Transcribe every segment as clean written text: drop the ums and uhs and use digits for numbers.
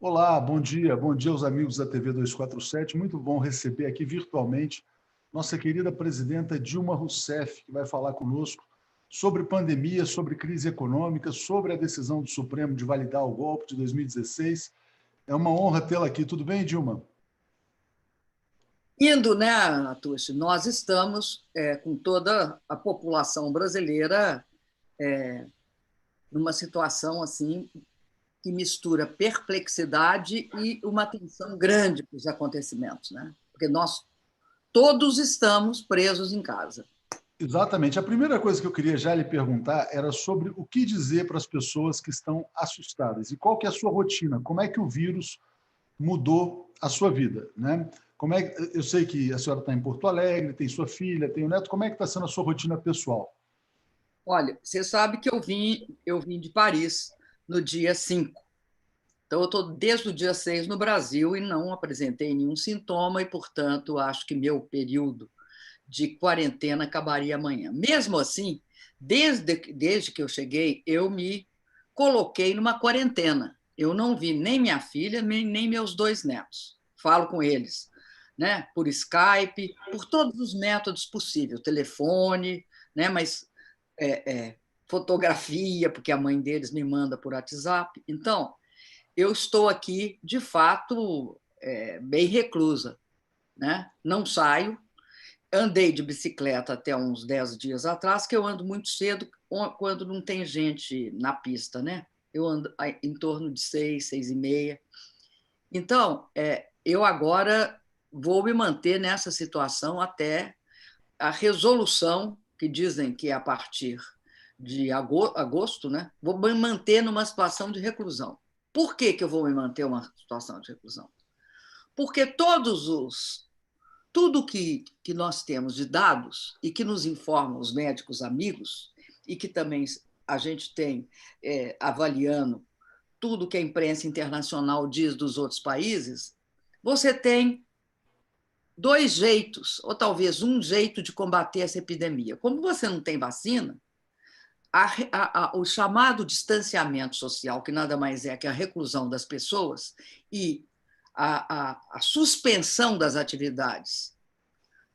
Olá, bom dia aos amigos da TV 247. Muito bom receber aqui virtualmente nossa querida presidenta Dilma Rousseff, que vai falar conosco sobre pandemia, sobre crise econômica, sobre a decisão do Supremo de validar o golpe de 2016. É uma honra tê-la aqui. Tudo bem, Dilma? Indo, né, Atushi? Nós estamos com toda a população brasileira numa situação assim que mistura perplexidade e uma tensão grande para os acontecimentos, né? Porque nós todos estamos presos em casa. Exatamente. A primeira coisa que eu queria já lhe perguntar era sobre o que dizer para as pessoas que estão assustadas e qual que é a sua rotina, como é que o vírus mudou a sua vida, né? Eu sei que a senhora está em Porto Alegre, tem sua filha, tem o neto, como é que está sendo a sua rotina pessoal? Olha, você sabe que eu vim de Paris no dia 5. Então, eu estou desde o dia 6 no Brasil e não apresentei nenhum sintoma e, portanto, acho que meu período de quarentena acabaria amanhã. Mesmo assim, desde que eu cheguei, eu me coloquei numa quarentena. Eu não vi nem minha filha, nem meus dois netos. Falo com eles, né, por Skype, por todos os métodos possíveis, telefone, né, mas é, é, fotografia, porque a mãe deles me manda por WhatsApp. Então, eu estou aqui, de fato, bem reclusa, né? Não saio. Andei de bicicleta até uns 10 dias atrás, que eu ando muito cedo quando não tem gente na pista, né? Eu ando em torno de 6, 6h30. Então, eu agora vou me manter nessa situação até a resolução, que dizem que é a partir de agosto, né? Vou me manter numa situação de reclusão. Por que eu vou me manter uma situação de reclusão? Porque tudo que nós temos de dados e que nos informam os médicos amigos e que também a gente tem avaliando tudo que a imprensa internacional diz dos outros países, você tem dois jeitos, ou talvez um jeito de combater essa epidemia. Como você não tem vacina, o chamado distanciamento social, que nada mais é que a reclusão das pessoas e a suspensão das atividades,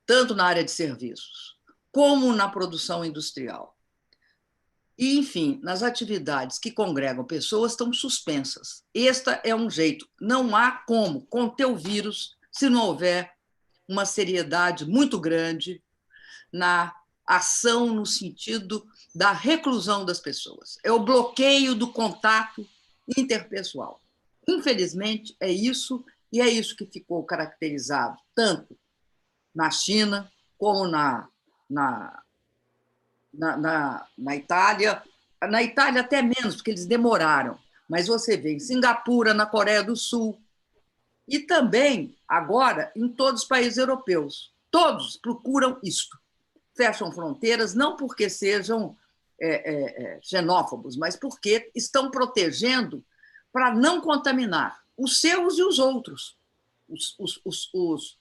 tanto na área de serviços como na produção industrial. E, enfim, nas atividades que congregam pessoas estão suspensas. Este é um jeito. Não há como conter o vírus se não houver uma seriedade muito grande na ação no sentido da reclusão das pessoas. É o bloqueio do contato interpessoal. Infelizmente, é isso, e é isso que ficou caracterizado tanto na China como na, na Itália. Na Itália, até menos, porque eles demoraram. Mas você vê em Singapura, na Coreia do Sul, e também, agora, em todos os países europeus. Todos procuram isto. Fecham fronteiras, não porque sejam xenófobos, mas porque estão protegendo para não contaminar os seus e os outros, os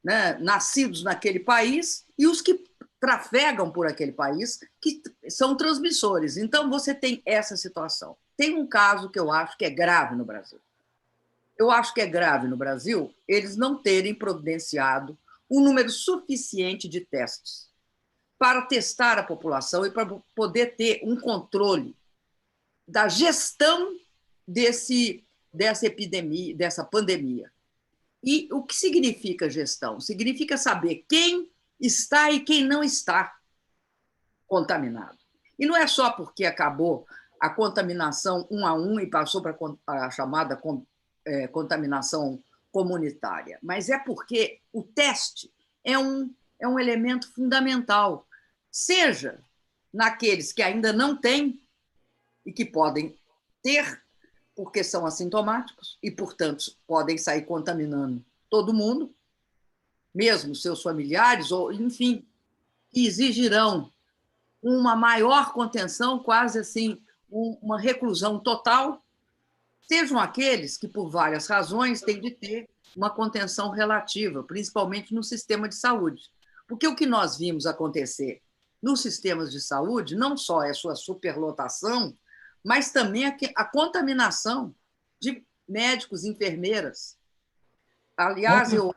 né, nascidos naquele país e os que trafegam por aquele país, que são transmissores. Então, você tem essa situação. Tem um caso que eu acho que é grave no Brasil. Eu acho que é grave no Brasil eles não terem providenciado um número suficiente de testes para testar a população e para poder ter um controle da gestão dessa epidemia, dessa pandemia. E o que significa gestão? Significa saber quem está e quem não está contaminado. E não é só porque acabou a contaminação um a um e passou para a chamada contaminação comunitária, mas é porque o teste é um elemento fundamental, seja naqueles que ainda não têm e que podem ter, porque são assintomáticos e, portanto, podem sair contaminando todo mundo, mesmo seus familiares, ou, enfim, que exigirão uma maior contenção, quase assim, uma reclusão total, sejam aqueles que, por várias razões, têm de ter uma contenção relativa, principalmente no sistema de saúde. Porque o que nós vimos acontecer nos sistemas de saúde não só é a sua superlotação, mas também a contaminação de médicos, enfermeiras. Aliás, Ontem,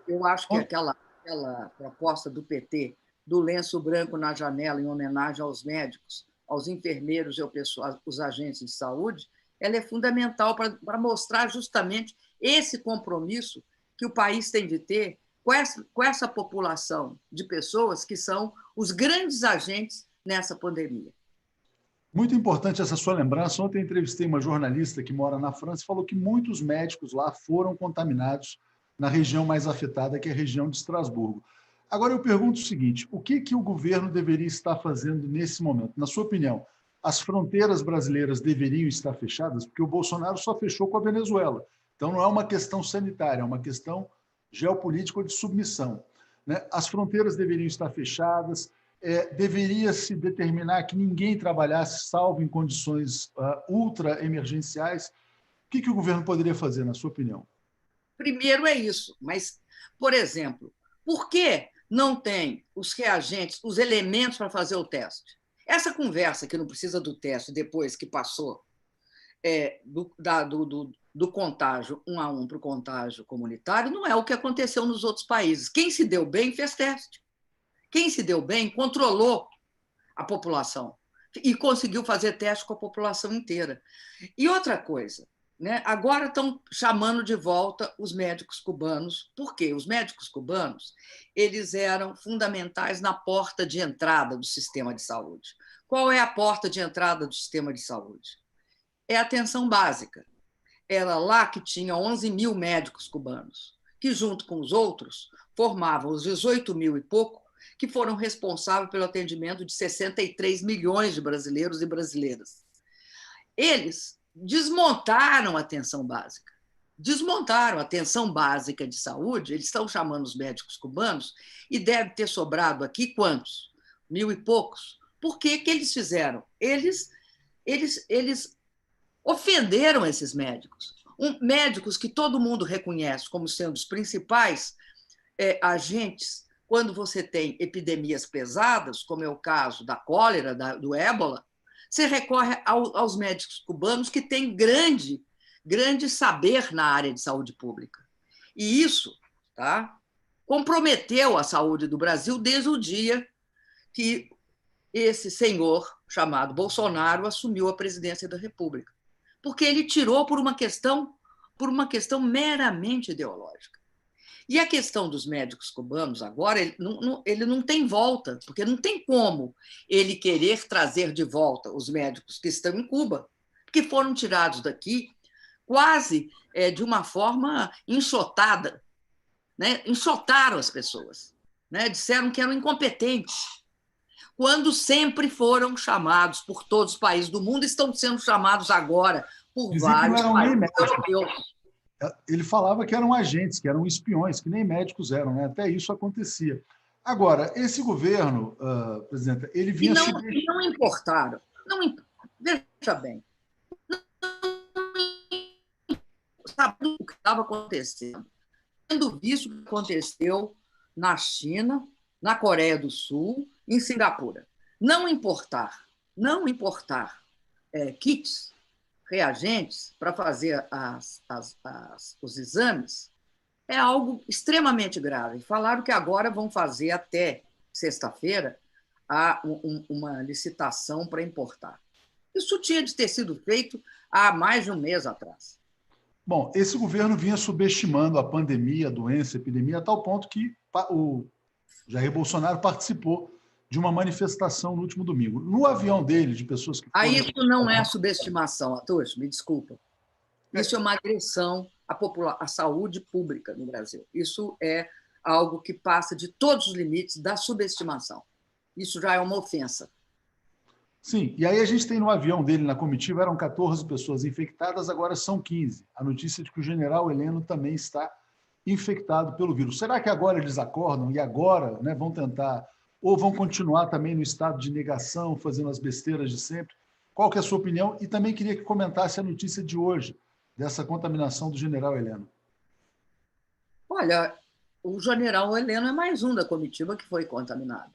eu acho que ontem, aquela proposta do PT, do lenço branco na janela, em homenagem aos médicos, aos enfermeiros e ao pessoal, os agentes de saúde, ela é fundamental para mostrar justamente esse compromisso que o país tem de ter com essa população de pessoas que são os grandes agentes nessa pandemia. muito importante essa sua lembrança. Ontem eu entrevistei uma jornalista que mora na França e falou que muitos médicos lá foram contaminados na região mais afetada, que é a região de Estrasburgo. Agora eu pergunto o seguinte: o que o governo deveria estar fazendo nesse momento? Na sua opinião, as fronteiras brasileiras deveriam estar fechadas? Porque o Bolsonaro só fechou com a Venezuela. Então não é uma questão sanitária, é uma questão geopolítica ou de submissão. Né? As fronteiras deveriam estar fechadas, deveria se determinar que ninguém trabalhasse salvo em condições ultra emergenciais. O que o governo poderia fazer, na sua opinião? Primeiro é isso, mas, por exemplo, por que não tem os reagentes, os elementos para fazer o teste? Essa conversa que não precisa do teste depois que passou do contágio 1 a 1 para o contágio comunitário não é o que aconteceu nos outros países. Quem se deu bem fez teste. Quem se deu bem controlou a população e conseguiu fazer teste com a população inteira. E outra coisa, né? Agora estão chamando de volta os médicos cubanos. Por quê? Os médicos cubanos eles eram fundamentais na porta de entrada do sistema de saúde. Qual é a porta de entrada do sistema de saúde? É a atenção básica. Era lá que tinha 11 mil médicos cubanos, que, junto com os outros, formavam os 18 mil e pouco que foram responsáveis pelo atendimento de 63 milhões de brasileiros e brasileiras. Eles desmontaram a atenção básica. Desmontaram a atenção básica de saúde, eles estão chamando os médicos cubanos, e deve ter sobrado aqui quantos? 1.000 e poucos. Por que eles fizeram? Eles ofenderam esses médicos. Médicos que todo mundo reconhece como sendo os principais agentes quando você tem epidemias pesadas, como é o caso da cólera, do ébola, você recorre aos médicos cubanos que têm grande saber na área de saúde pública. E isso comprometeu a saúde do Brasil desde o dia que esse senhor, chamado Bolsonaro, assumiu a presidência da República. Porque ele tirou por uma questão meramente ideológica. E a questão dos médicos cubanos agora, ele não tem volta, porque não tem como ele querer trazer de volta os médicos que estão em Cuba, que foram tirados daqui quase de uma forma enxotada. Né? Enxotaram as pessoas. Né? Disseram que eram incompetentes, quando sempre foram chamados por todos os países do mundo, estão sendo chamados agora por Dizia que não vários eram nem países médicos. europeus. Ele falava que eram agentes, que eram espiões, que nem médicos eram, né? Até isso acontecia. Agora, esse governo, presidenta, ele vinha... E não importaram. Veja bem, sabe o que estava acontecendo? Tendo visto o que aconteceu na China, na Coreia do Sul, em Singapura. Não importar kits, reagentes para fazer os exames é algo extremamente grave. Falaram que agora vão fazer até sexta-feira uma licitação para importar. Isso tinha de ter sido feito há mais de um mês atrás. Bom, esse governo vinha subestimando a pandemia, a doença, a epidemia, a tal ponto que o Jair Bolsonaro participou de uma manifestação no último domingo. No avião dele, de pessoas que foram... Isso não é subestimação, Atush, me desculpa. Isso é uma agressão à saúde pública no Brasil. Isso é algo que passa de todos os limites da subestimação. Isso já é uma ofensa. Sim, e aí a gente tem no avião dele, na comitiva, eram 14 pessoas infectadas, agora são 15. A notícia de que o general Heleno também está infectado pelo vírus. Será que agora eles acordam e agora, né, vão tentar, ou vão continuar também no estado de negação, fazendo as besteiras de sempre? Qual que é a sua opinião? E também queria que comentasse a notícia de hoje, dessa contaminação do general Heleno. Olha, o general Heleno é mais um da comitiva que foi contaminado.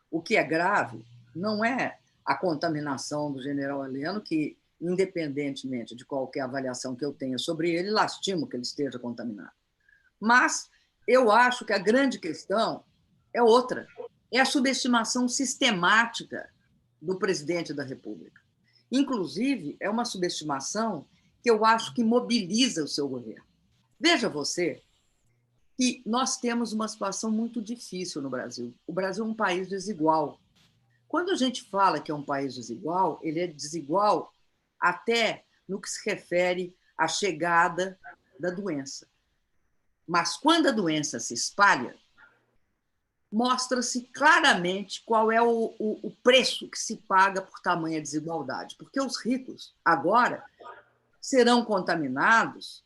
O que é grave não é a contaminação do general Heleno, que independentemente de qualquer avaliação que eu tenha sobre ele, lastimo que ele esteja contaminado. Mas eu acho que a grande questão é outra, é a subestimação sistemática do presidente da República. Inclusive, é uma subestimação que eu acho que mobiliza o seu governo. Veja você que nós temos uma situação muito difícil no Brasil. O Brasil é um país desigual. Quando a gente fala que é um país desigual, ele é desigual até no que se refere à chegada da doença. Mas quando a doença se espalha, mostra-se claramente qual é o preço que se paga por tamanha desigualdade. Porque os ricos, agora, serão contaminados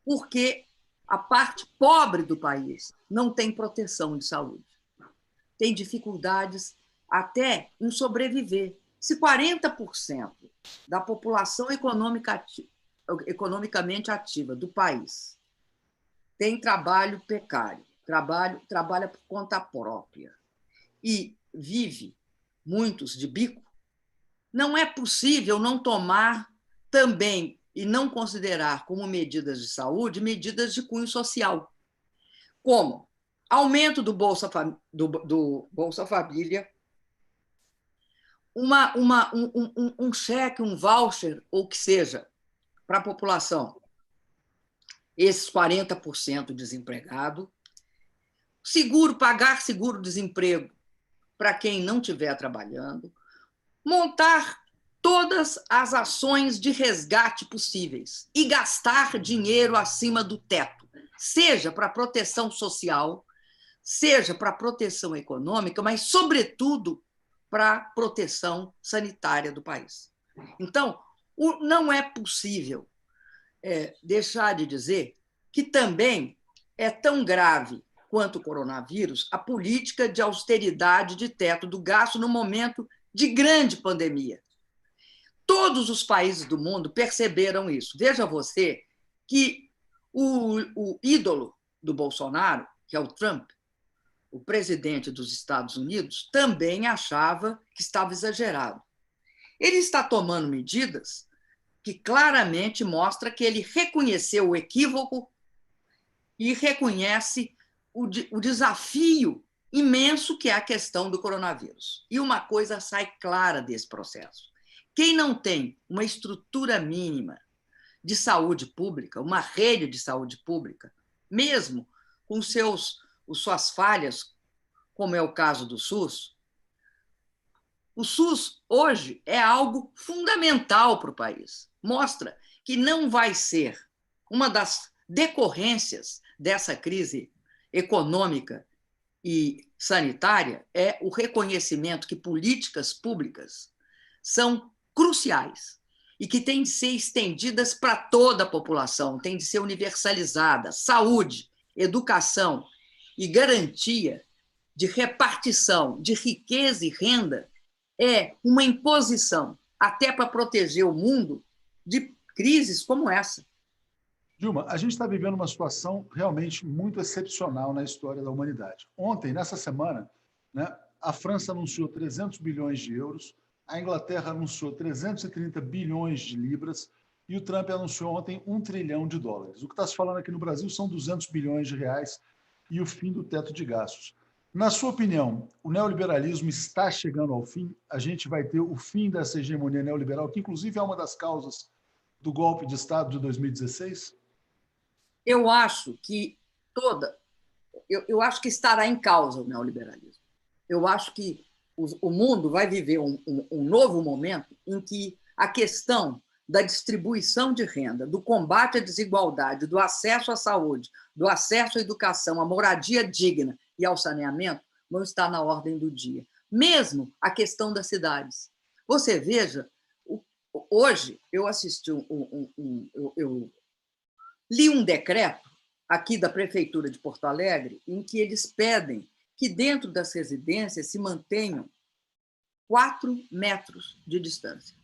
porque a parte pobre do país não tem proteção de saúde. Tem dificuldades até em sobreviver. Se 40% da população economicamente ativa do país tem trabalho precário, trabalha por conta própria e vive muitos de bico, não é possível não tomar também e não considerar como medidas de saúde medidas de cunho social, como aumento do Bolsa Família, um cheque, um voucher, ou que seja, para a população, esses 40% desempregado, pagar seguro-desemprego para quem não estiver trabalhando, montar todas as ações de resgate possíveis e gastar dinheiro acima do teto, seja para proteção social, seja para proteção econômica, mas, sobretudo, para proteção sanitária do país. Então, não é possível deixar de dizer que também é tão grave quanto o coronavírus a política de austeridade de teto do gasto no momento de grande pandemia. Todos os países do mundo perceberam isso. Veja você que o ídolo do Bolsonaro, que é o Trump, o presidente dos Estados Unidos, também achava que estava exagerado. Ele está tomando medidas que claramente mostram que ele reconheceu o equívoco e reconhece o desafio imenso que é a questão do coronavírus. E uma coisa sai clara desse processo. Quem não tem uma estrutura mínima de saúde pública, uma rede de saúde pública, mesmo com suas falhas, como é o caso do SUS, o SUS hoje é algo fundamental para o país. Mostra que não vai ser uma das decorrências dessa crise econômica e sanitária é o reconhecimento que políticas públicas são cruciais e que têm de ser estendidas para toda a população, têm de ser universalizadas. Saúde, educação e garantia de repartição de riqueza e renda é uma imposição até para proteger o mundo de crises como essa. Dilma, a gente está vivendo uma situação realmente muito excepcional na história da humanidade. Ontem, nessa semana, né, a França anunciou 300 bilhões de euros, a Inglaterra anunciou 330 bilhões de libras e o Trump anunciou ontem 1 trilhão de dólares. O que está se falando aqui no Brasil são 200 bilhões de reais e o fim do teto de gastos. Na sua opinião, o neoliberalismo está chegando ao fim? A gente vai ter o fim dessa hegemonia neoliberal, que inclusive é uma das causas do golpe de Estado de 2016? Eu acho que eu acho que estará em causa o neoliberalismo. Eu acho que o mundo vai viver um novo momento em que a questão da distribuição de renda, do combate à desigualdade, do acesso à saúde, do acesso à educação, à moradia digna e ao saneamento vão estar na ordem do dia. Mesmo a questão das cidades. Você veja, hoje eu assisti eu li um decreto aqui da Prefeitura de Porto Alegre em que eles pedem que dentro das residências se mantenham 4 metros de distância.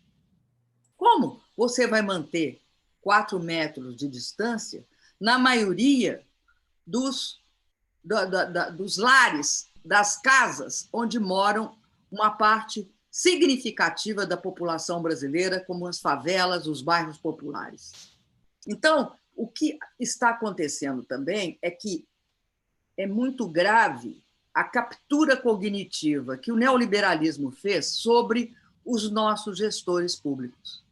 Como você vai manter 4 metros de distância na maioria dos lares, das casas onde moram uma parte significativa da população brasileira, como as favelas, os bairros populares. Então, o que está acontecendo também é que é muito grave a captura cognitiva que o neoliberalismo fez sobre os nossos gestores públicos.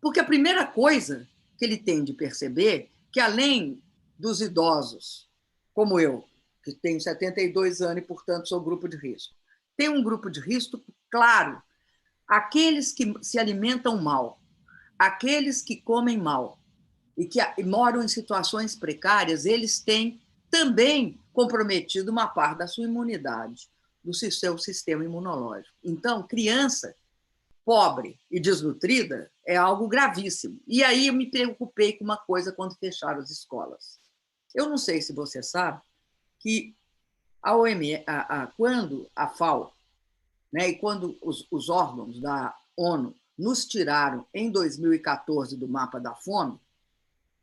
Porque a primeira coisa que ele tem de perceber é que, além dos idosos, como eu, que tenho 72 anos e, portanto, sou grupo de risco, tem um grupo de risco, claro, aqueles que se alimentam mal, aqueles que comem mal e que moram em situações precárias, eles têm também comprometido uma parte da sua imunidade, do seu sistema imunológico. Então, criança pobre e desnutrida é algo gravíssimo. E aí eu me preocupei com uma coisa quando fecharam as escolas. Eu não sei se você sabe que quando a FAO, né, e quando os órgãos da ONU nos tiraram em 2014 do mapa da fome,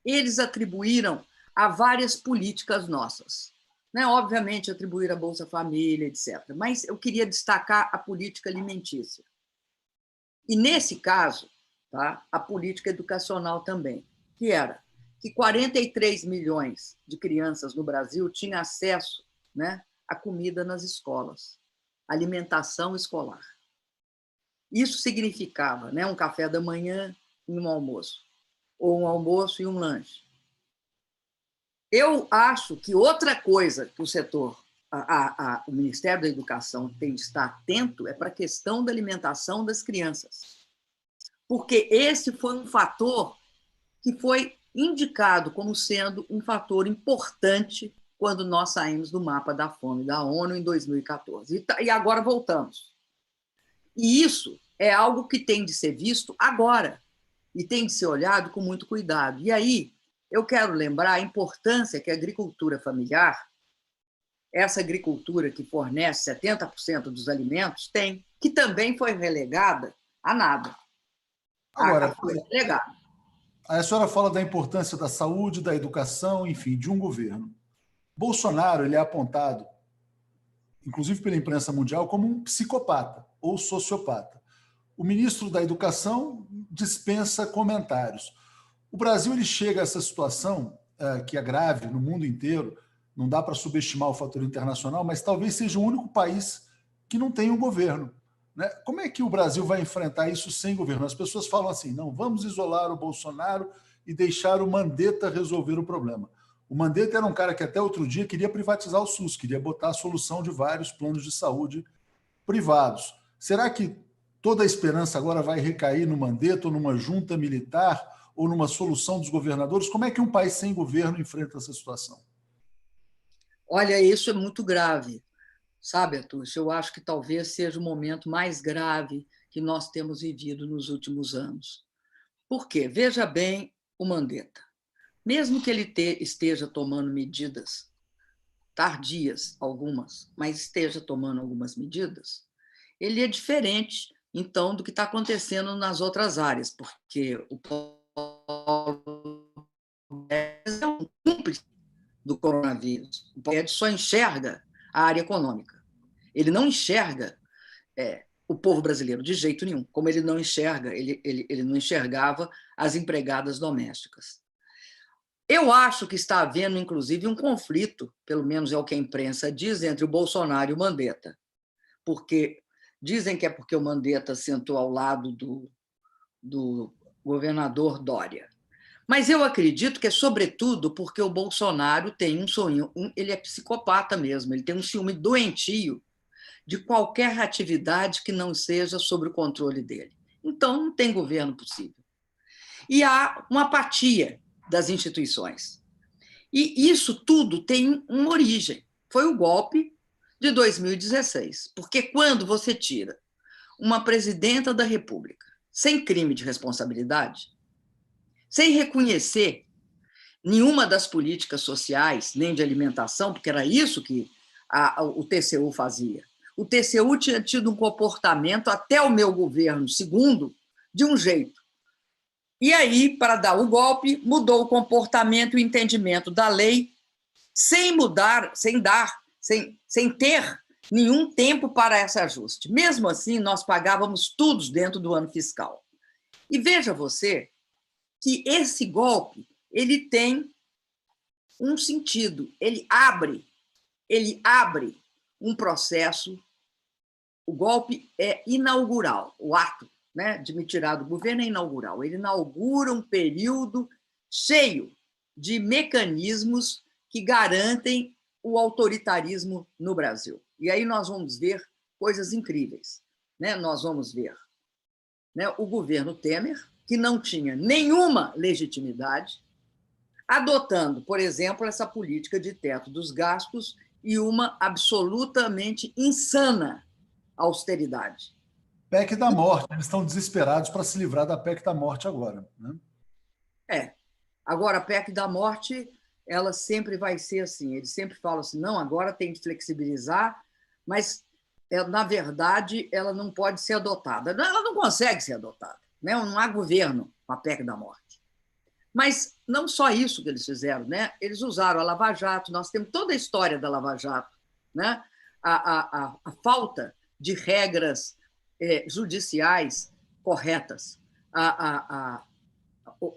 eles atribuíram a várias políticas nossas. Né? Obviamente, atribuíram a Bolsa Família, etc. Mas eu queria destacar a política alimentícia. E, nesse caso, tá, a política educacional também, que era que 43 milhões de crianças no Brasil tinham acesso, né, à comida nas escolas, alimentação escolar. Isso significava, né, um café da manhã e um almoço, ou um almoço e um lanche. Eu acho que outra coisa que o setor, o Ministério da Educação tem de estar atento é para a questão da alimentação das crianças. Porque esse foi um fator que foi indicado como sendo um fator importante quando nós saímos do mapa da fome da ONU em 2014. E agora voltamos. E isso é algo que tem de ser visto agora e tem de ser olhado com muito cuidado. E aí eu quero lembrar a importância que a agricultura familiar, essa agricultura que fornece 70% dos alimentos, tem, que também foi relegada a nada. Agora, a senhora fala da importância da saúde, da educação, enfim, de um governo. Bolsonaro ele é apontado, inclusive pela imprensa mundial, como um psicopata ou sociopata. O ministro da Educação dispensa comentários. O Brasil ele chega a essa situação que é grave no mundo inteiro, não dá para subestimar o fator internacional, mas talvez seja o único país que não tem um governo. Né? Como é que o Brasil vai enfrentar isso sem governo? As pessoas falam assim, não, vamos isolar o Bolsonaro e deixar o Mandetta resolver o problema. O Mandetta era um cara que até outro dia queria privatizar o SUS, queria botar a solução de vários planos de saúde privados. Será que toda a esperança agora vai recair no Mandetta ou numa junta militar ou numa solução dos governadores? Como é que um país sem governo enfrenta essa situação? Olha, isso é muito grave. Sabe, Atucha, eu acho que talvez seja o momento mais grave que nós temos vivido nos últimos anos. Por quê? Veja bem o Mandetta. Mesmo que ele esteja tomando medidas tardias, algumas, mas esteja tomando algumas medidas, ele é diferente, então, do que está acontecendo nas outras áreas, porque o Paulo Guedes é um cúmplice do coronavírus. O Paulo Guedes só enxerga a área econômica. Ele não enxerga o povo brasileiro de jeito nenhum, como ele não enxerga, ele não enxergava as empregadas domésticas. Eu acho que está havendo, inclusive, um conflito, pelo menos é o que a imprensa diz, entre o Bolsonaro e o Mandetta, porque dizem que é porque o Mandetta sentou ao lado do governador Dória. Mas eu acredito que é, sobretudo, porque o Bolsonaro tem um sonho, ele é psicopata mesmo, ele tem um ciúme doentio de qualquer atividade que não seja sob o controle dele. Então, não tem governo possível. E há uma apatia das instituições. E isso tudo tem uma origem. Foi o golpe de 2016. Porque quando você tira uma presidenta da República sem crime de responsabilidade, sem reconhecer nenhuma das políticas sociais, nem de alimentação, porque era isso que o TCU fazia. O TCU tinha tido um comportamento, até o meu governo segundo, de um jeito. E aí, para dar o golpe, mudou o comportamento e o entendimento da lei, sem mudar, sem ter nenhum tempo para esse ajuste. Mesmo assim, nós pagávamos tudo dentro do ano fiscal. E veja você que esse golpe ele tem um sentido, ele abre um processo. O golpe é inaugural, o ato, né, de me tirar do governo é inaugural. Ele inaugura um período cheio de mecanismos que garantem o autoritarismo no Brasil. E aí nós vamos ver coisas incríveis. Né? Nós vamos ver, né, o governo Temer, que não tinha nenhuma legitimidade, adotando, por exemplo, essa política de teto dos gastos e uma absolutamente insana austeridade. PEC da morte, eles estão desesperados para se livrar da PEC da morte agora. Né? Agora, a PEC da morte, ela sempre vai ser assim, eles sempre falam assim, não, agora tem que flexibilizar, mas, na verdade, ela não pode ser adotada. Ela não consegue ser adotada, né? Não há governo com a PEC da morte. Mas não só isso que eles fizeram, né? Eles usaram a Lava Jato, nós temos toda a história da Lava Jato, né? A falta de regras judiciais corretas,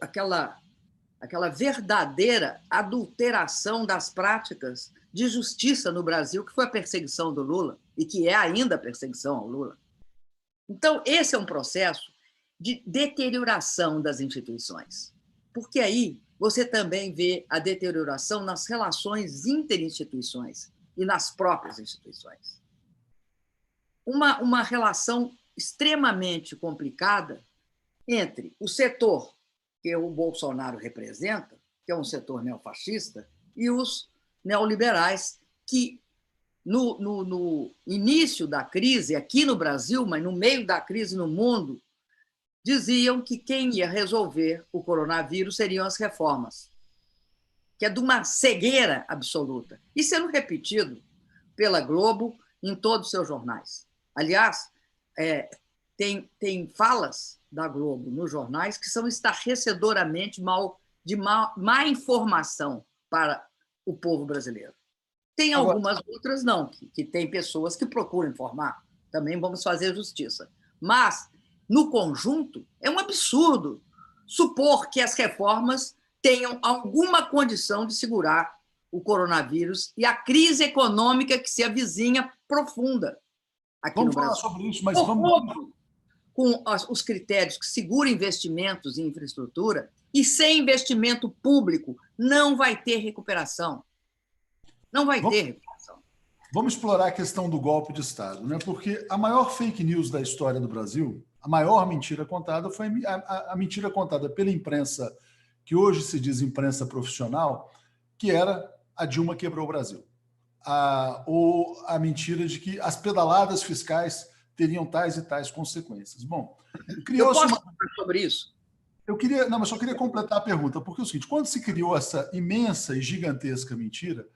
aquela verdadeira adulteração das práticas de justiça no Brasil, que foi a perseguição do Lula e que é ainda a perseguição ao Lula. Então, esse é um processo de deterioração das instituições, porque aí você também vê a deterioração nas relações interinstituições e nas próprias instituições. Uma relação extremamente complicada entre o setor que o Bolsonaro representa, que é um setor neofascista, e os neoliberais que, no início da crise, aqui no Brasil, mas no meio da crise no mundo, diziam que quem ia resolver o coronavírus seriam as reformas, que é de uma cegueira absoluta. E sendo repetido pela Globo em todos os seus jornais. Aliás, tem falas da Globo nos jornais que são estarrecedoramente de má informação para o povo brasileiro. Tem algumas outras não, que tem pessoas que procuram informar, também vamos fazer justiça. Mas, no conjunto, é um absurdo supor que as reformas tenham alguma condição de segurar o coronavírus e a crise econômica que se avizinha profunda aqui no Brasil. Vamos falar sobre isso, mas vamos... Com os critérios que seguram investimentos em infraestrutura, e sem investimento público não vai ter recuperação. Não vai ter recuperação. Vamos explorar a questão do golpe de Estado, né? Porque a maior fake news da história do Brasil, a maior mentira contada, foi a mentira contada pela imprensa, que hoje se diz imprensa profissional, que era a Dilma quebrou o Brasil. Ou a mentira de que as pedaladas fiscais teriam tais e tais consequências. Bom, criou-se uma... falar sobre isso? Mas só queria completar a pergunta, porque é o seguinte, quando se criou essa imensa e gigantesca mentira,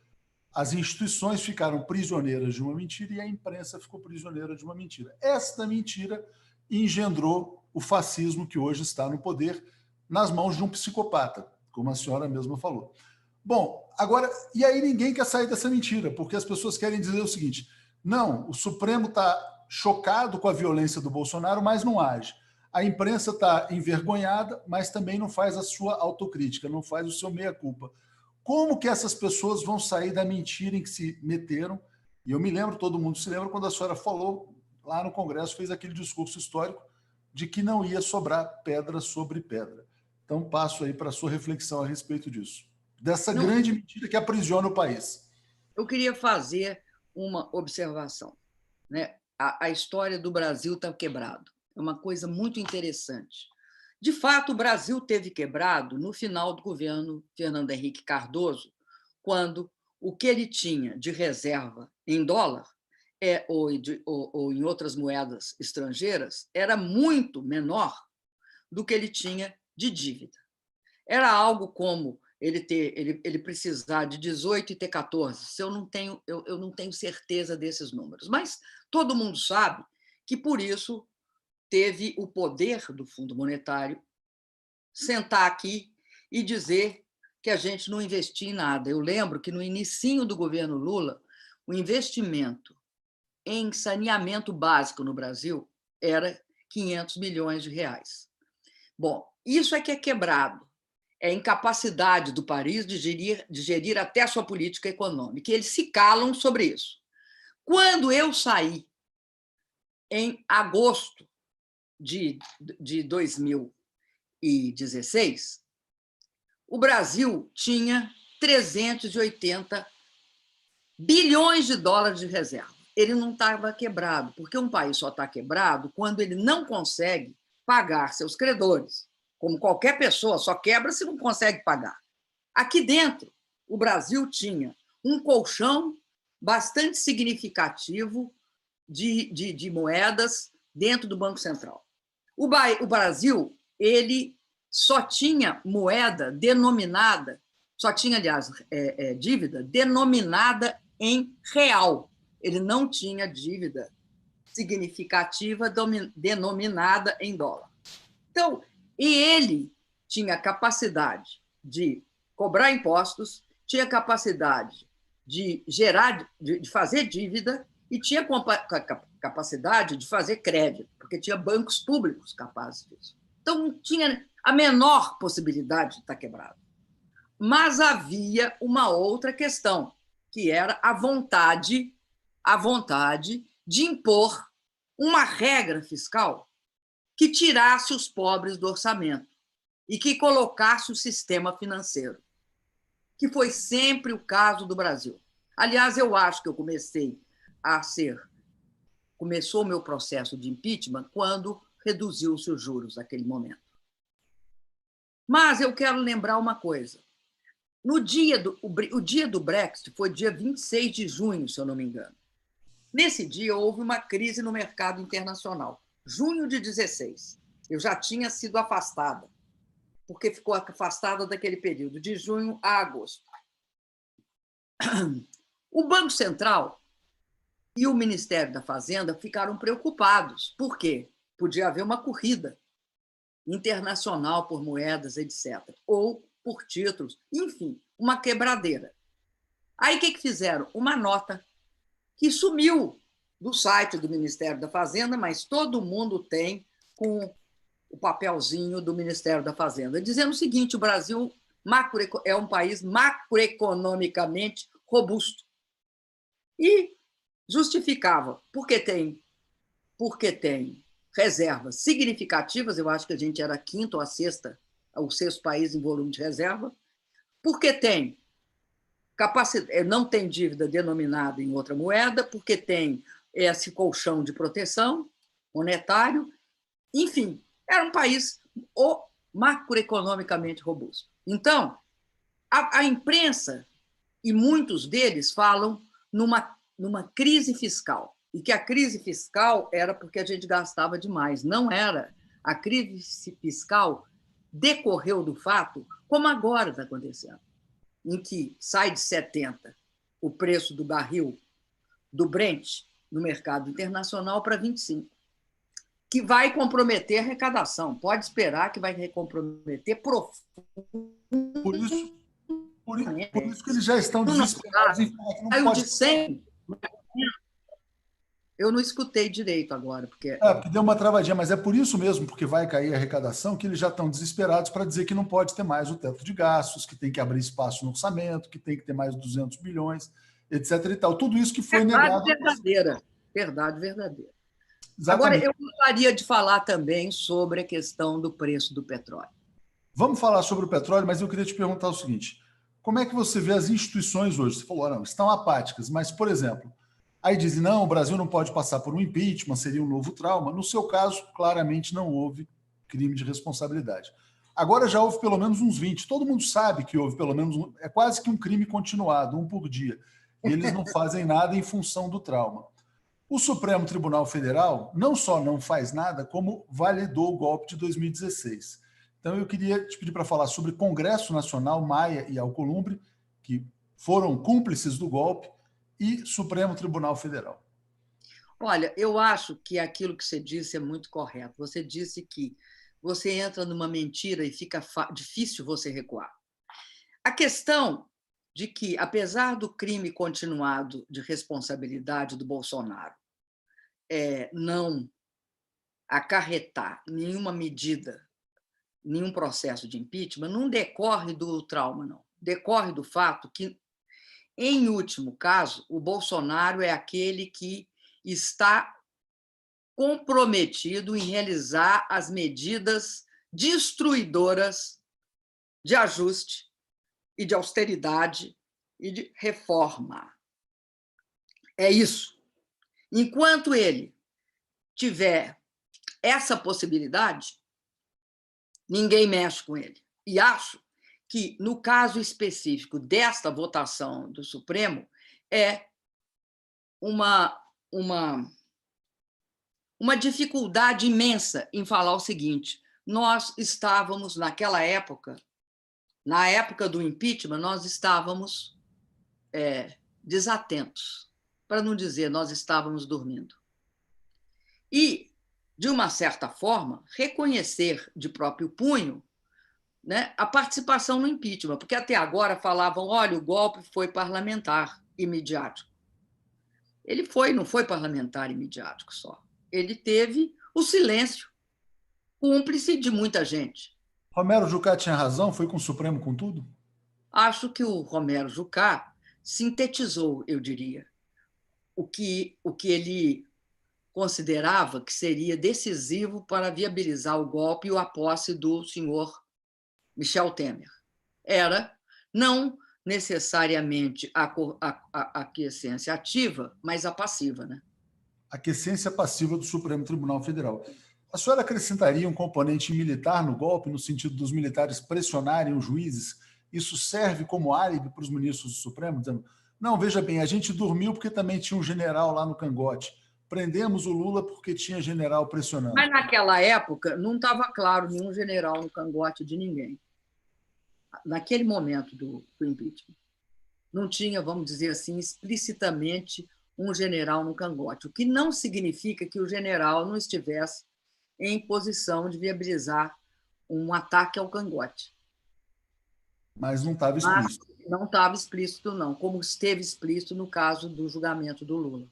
as instituições ficaram prisioneiras de uma mentira e a imprensa ficou prisioneira de uma mentira. Esta mentira engendrou o fascismo que hoje está no poder nas mãos de um psicopata, como a senhora mesma falou. Bom, agora, e aí ninguém quer sair dessa mentira, porque as pessoas querem dizer o seguinte, não, o Supremo está chocado com a violência do Bolsonaro, mas não age. A imprensa está envergonhada, mas também não faz a sua autocrítica, não faz o seu meia-culpa. Como que essas pessoas vão sair da mentira em que se meteram? E eu me lembro, todo mundo se lembra, quando a senhora falou lá no Congresso, fez aquele discurso histórico de que não ia sobrar pedra sobre pedra. Então, passo aí para a sua reflexão a respeito disso. Dessa grande mentira que aprisiona o país. Eu queria fazer uma observação, né? A história do Brasil está quebrado. É uma coisa muito interessante. De fato, o Brasil teve quebrado no final do governo Fernando Henrique Cardoso, quando o que ele tinha de reserva em dólar ou em outras moedas estrangeiras era muito menor do que ele tinha de dívida. Era algo como ele precisar de 18 e ter 14. Eu não tenho certeza desses números, mas todo mundo sabe que, por isso, teve o poder do Fundo Monetário sentar aqui e dizer que a gente não investia em nada. Eu lembro que, no inicinho do governo Lula, o investimento em saneamento básico no Brasil era 500 milhões de reais. Bom, isso é que é quebrado. É a incapacidade do país de gerir até a sua política econômica. E eles se calam sobre isso. Quando eu saí, em agosto de 2016, o Brasil tinha 380 bilhões de dólares de reserva. Ele não estava quebrado, porque um país só está quebrado quando ele não consegue pagar seus credores. Como qualquer pessoa, só quebra se não consegue pagar. Aqui dentro, o Brasil tinha um colchão bastante significativo de moedas dentro do Banco Central. O Brasil, ele só tinha moeda denominada, só tinha, aliás, dívida denominada em real. Ele não tinha dívida significativa denominada em dólar. Então, e ele tinha capacidade de cobrar impostos, tinha capacidade de gerar, de fazer dívida e tinha capacidade de fazer crédito, porque tinha bancos públicos capazes disso. Então, não tinha a menor possibilidade de estar quebrado. Mas havia uma outra questão, que era a vontade de impor uma regra fiscal que tirasse os pobres do orçamento e que colocasse o sistema financeiro, que foi sempre o caso do Brasil. Aliás, eu acho que eu começou o meu processo de impeachment quando reduziu-se os juros naquele momento. Mas eu quero lembrar uma coisa. O dia do Brexit foi dia 26 de junho, se eu não me engano. Nesse dia, houve uma crise no mercado internacional. Junho de 16. Eu já tinha sido afastada, porque ficou afastada daquele período, de junho a agosto. O Banco Central e o Ministério da Fazenda ficaram preocupados. Por quê? Podia haver uma corrida internacional por moedas, etc., ou por títulos, enfim, uma quebradeira. Aí o que fizeram? Uma nota que sumiu do site do Ministério da Fazenda, mas todo mundo tem com o papelzinho do Ministério da Fazenda, dizendo o seguinte: o Brasil é um país macroeconomicamente robusto. E justificava, porque tem reservas significativas, eu acho que a gente era o sexto país em volume de reserva, porque não tem dívida denominada em outra moeda, porque tem esse colchão de proteção monetário, enfim, era um país macroeconomicamente robusto. Então, a imprensa, e muitos deles falam numa crise fiscal, e que a crise fiscal era porque a gente gastava demais. Não era. A crise fiscal decorreu do fato, como agora está acontecendo, em que sai de 70 o preço do barril do Brent no mercado internacional para 25, que vai comprometer a arrecadação. Pode esperar que vai comprometer profundamente. Por isso que eles já estão desesperados em falar que não saiu pode... de 100. Eu não escutei direito agora. Porque deu uma travadinha, mas é por isso mesmo, porque vai cair a arrecadação, que eles já estão desesperados para dizer que não pode ter mais o teto de gastos, que tem que abrir espaço no orçamento, que tem que ter mais 200 bilhões, etc. e tal. Tudo isso que foi negado. Verdade verdadeira. Exatamente. Agora, eu gostaria de falar também sobre a questão do preço do petróleo. Vamos falar sobre o petróleo, mas eu queria te perguntar o seguinte: como é que você vê as instituições hoje? Você falou, não, estão apáticas, mas, por exemplo, aí dizem, não, o Brasil não pode passar por um impeachment, seria um novo trauma. No seu caso, claramente não houve crime de responsabilidade. Agora já houve pelo menos uns 20. Todo mundo sabe que houve pelo menos é quase que um crime continuado, um por dia. E eles não fazem nada em função do trauma. O Supremo Tribunal Federal não só não faz nada, como validou o golpe de 2016. Então, eu queria te pedir para falar sobre Congresso Nacional, Maia e Alcolumbre, que foram cúmplices do golpe, e Supremo Tribunal Federal. Olha, eu acho que aquilo que você disse é muito correto. Você disse que você entra numa mentira e fica difícil você recuar. A questão de que, apesar do crime continuado de responsabilidade do Bolsonaro não acarretar nenhuma medida, nenhum processo de impeachment, não decorre do trauma, não. Decorre do fato que, em último caso, o Bolsonaro é aquele que está comprometido em realizar as medidas destruidoras de ajuste e de austeridade e de reforma. É isso. Enquanto ele tiver essa possibilidade, ninguém mexe com ele. E acho que, no caso específico desta votação do Supremo, é uma dificuldade imensa em falar o seguinte: nós estávamos, naquela época, na época do impeachment, nós estávamos desatentos, para não dizer nós estávamos dormindo. E, de uma certa forma, reconhecer de próprio punho, né, a participação no impeachment, porque até agora falavam, olha, o golpe foi parlamentar e midiático. Ele não foi parlamentar e midiático só. Ele teve o silêncio cúmplice de muita gente. Romero Jucá tinha razão? Foi com o Supremo com tudo? Acho que o Romero Jucá sintetizou, eu diria, o que ele considerava que seria decisivo para viabilizar o golpe e a posse do senhor Michel Temer. Era não necessariamente a aquiescência ativa, mas a passiva, né? A aquiescência passiva do Supremo Tribunal Federal. A senhora acrescentaria um componente militar no golpe, no sentido dos militares pressionarem os juízes? Isso serve como álibi para os ministros do Supremo, dizendo, não, veja bem, a gente dormiu porque também tinha um general lá no cangote. Prendemos o Lula porque tinha general pressionando. Mas naquela época não estava claro nenhum general no cangote de ninguém. Naquele momento do impeachment. Não tinha, vamos dizer assim, explicitamente um general no cangote, o que não significa que o general não estivesse em posição de viabilizar um ataque ao cangote. Mas não estava explícito. Não estava explícito, não, como esteve explícito no caso do julgamento do Lula,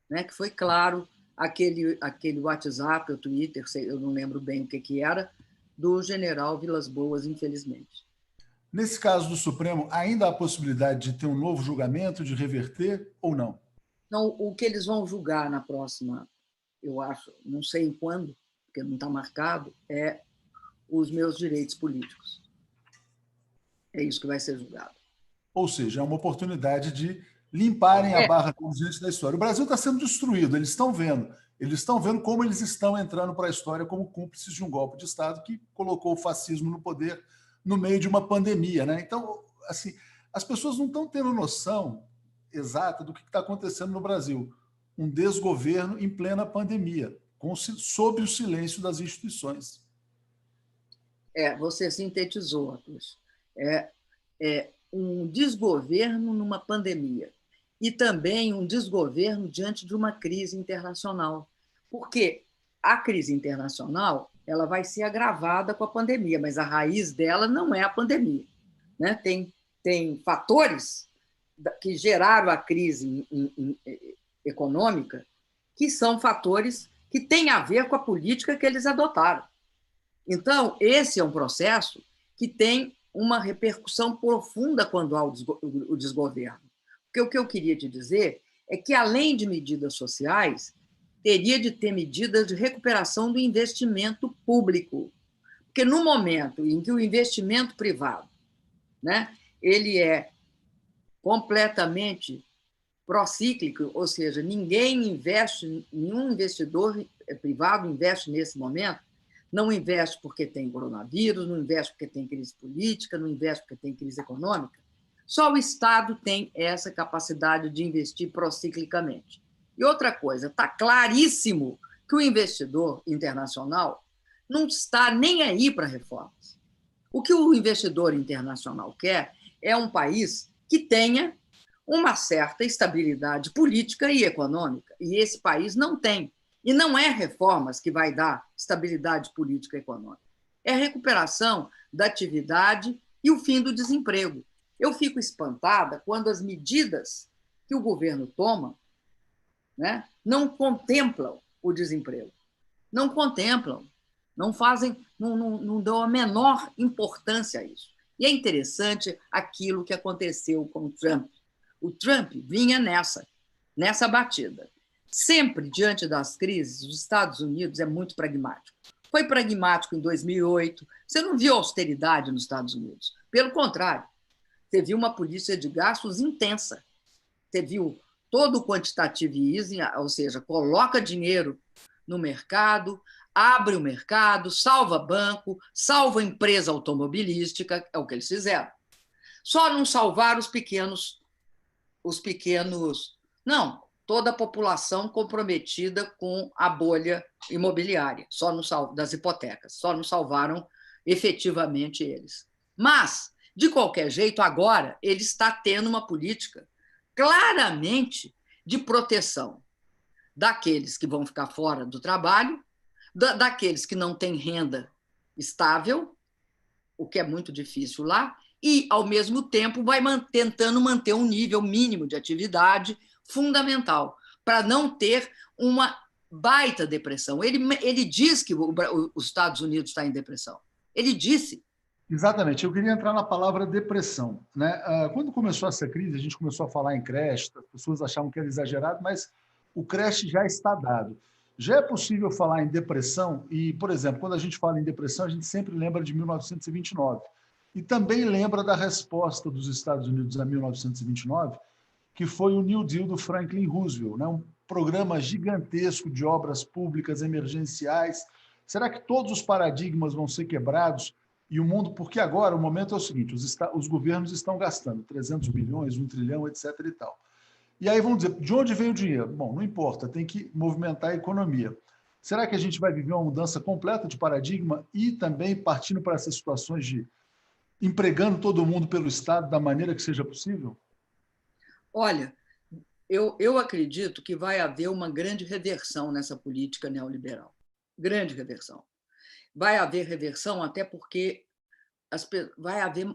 né? Que foi claro aquele WhatsApp, o Twitter, eu não lembro bem o que era, do general Vilas Boas, infelizmente. Nesse caso do Supremo, ainda há a possibilidade de ter um novo julgamento, de reverter ou não? Não, o que eles vão julgar na próxima, eu acho, não sei em quando, porque não está marcado, é os meus direitos políticos. É isso que vai ser julgado. Ou seja, é uma oportunidade de limparem a barra diante da história. O Brasil está sendo destruído, eles estão vendo como eles estão entrando para a história como cúmplices de um golpe de Estado que colocou o fascismo no poder no meio de uma pandemia, né? Então, assim, as pessoas não estão tendo noção exata do que está acontecendo no Brasil. Um desgoverno em plena pandemia, sob o silêncio das instituições. Você sintetizou, Atus. É um desgoverno numa pandemia e também um desgoverno diante de uma crise internacional, porque a crise internacional ela vai ser agravada com a pandemia, mas a raiz dela não é a pandemia, né? Tem fatores que geraram a crise econômica que são fatores que têm a ver com a política que eles adotaram. Então, esse é um processo que tem uma repercussão profunda quando há o desgoverno. Porque o que eu queria te dizer é que, além de medidas sociais, teria de ter medidas de recuperação do investimento público. Porque no momento em que o investimento privado, né, ele é completamente procíclico, ou seja, ninguém investe, nenhum investidor privado investe nesse momento, não investe porque tem coronavírus, não investe porque tem crise política, não investe porque tem crise econômica. Só o Estado tem essa capacidade de investir prociclicamente. E outra coisa, está claríssimo que o investidor internacional não está nem aí para reformas. O que o investidor internacional quer é um país que tenha uma certa estabilidade política e econômica, e esse país não tem. E não é reformas que vai dar estabilidade política e econômica. É a recuperação da atividade e o fim do desemprego. Eu fico espantada quando as medidas que o governo toma né? Não contemplam o desemprego, não contemplam, não fazem, não dão a menor importância a isso. E é interessante aquilo que aconteceu com o Trump. O Trump vinha nessa batida. Sempre, diante das crises, os Estados Unidos é muito pragmático. Foi pragmático em 2008. Você não viu austeridade nos Estados Unidos. Pelo contrário, você viu uma política de gastos intensa. Você viu todo o quantitative easing, ou seja, coloca dinheiro no mercado, abre o mercado, salva banco, salva empresa automobilística, é o que eles fizeram. Só não salvaram os pequenos, não, toda a população comprometida com a bolha imobiliária, só não das hipotecas, só não salvaram efetivamente eles. Mas, de qualquer jeito, agora ele está tendo uma política claramente de proteção daqueles que vão ficar fora do trabalho, daqueles que não têm renda estável, o que é muito difícil lá, e, ao mesmo tempo, vai tentando manter um nível mínimo de atividade fundamental, para não ter uma baita depressão. Ele diz que os Estados Unidos está em depressão. Ele disse. Exatamente. Eu queria entrar na palavra depressão, né? Quando começou essa crise, a gente começou a falar em creche, as pessoas achavam que era exagerado, mas o creche já está dado. Já é possível falar em depressão e, por exemplo, quando a gente fala em depressão, a gente sempre lembra de 1929 e também lembra da resposta dos Estados Unidos a 1929, que foi o New Deal do Franklin Roosevelt, né? Um programa gigantesco de obras públicas emergenciais. Será que todos os paradigmas vão ser quebrados? E o mundo, porque agora o momento é o seguinte, os governos estão gastando 300 bilhões, 1 trilhão, etc. e tal. E aí vão dizer, de onde vem o dinheiro? Bom, não importa, tem que movimentar a economia. Será que a gente vai viver uma mudança completa de paradigma e também partindo para essas situações de empregando todo mundo pelo Estado da maneira que seja possível? Olha, eu acredito que vai haver uma grande reversão nessa política neoliberal. Grande reversão. Vai haver reversão até porque vai haver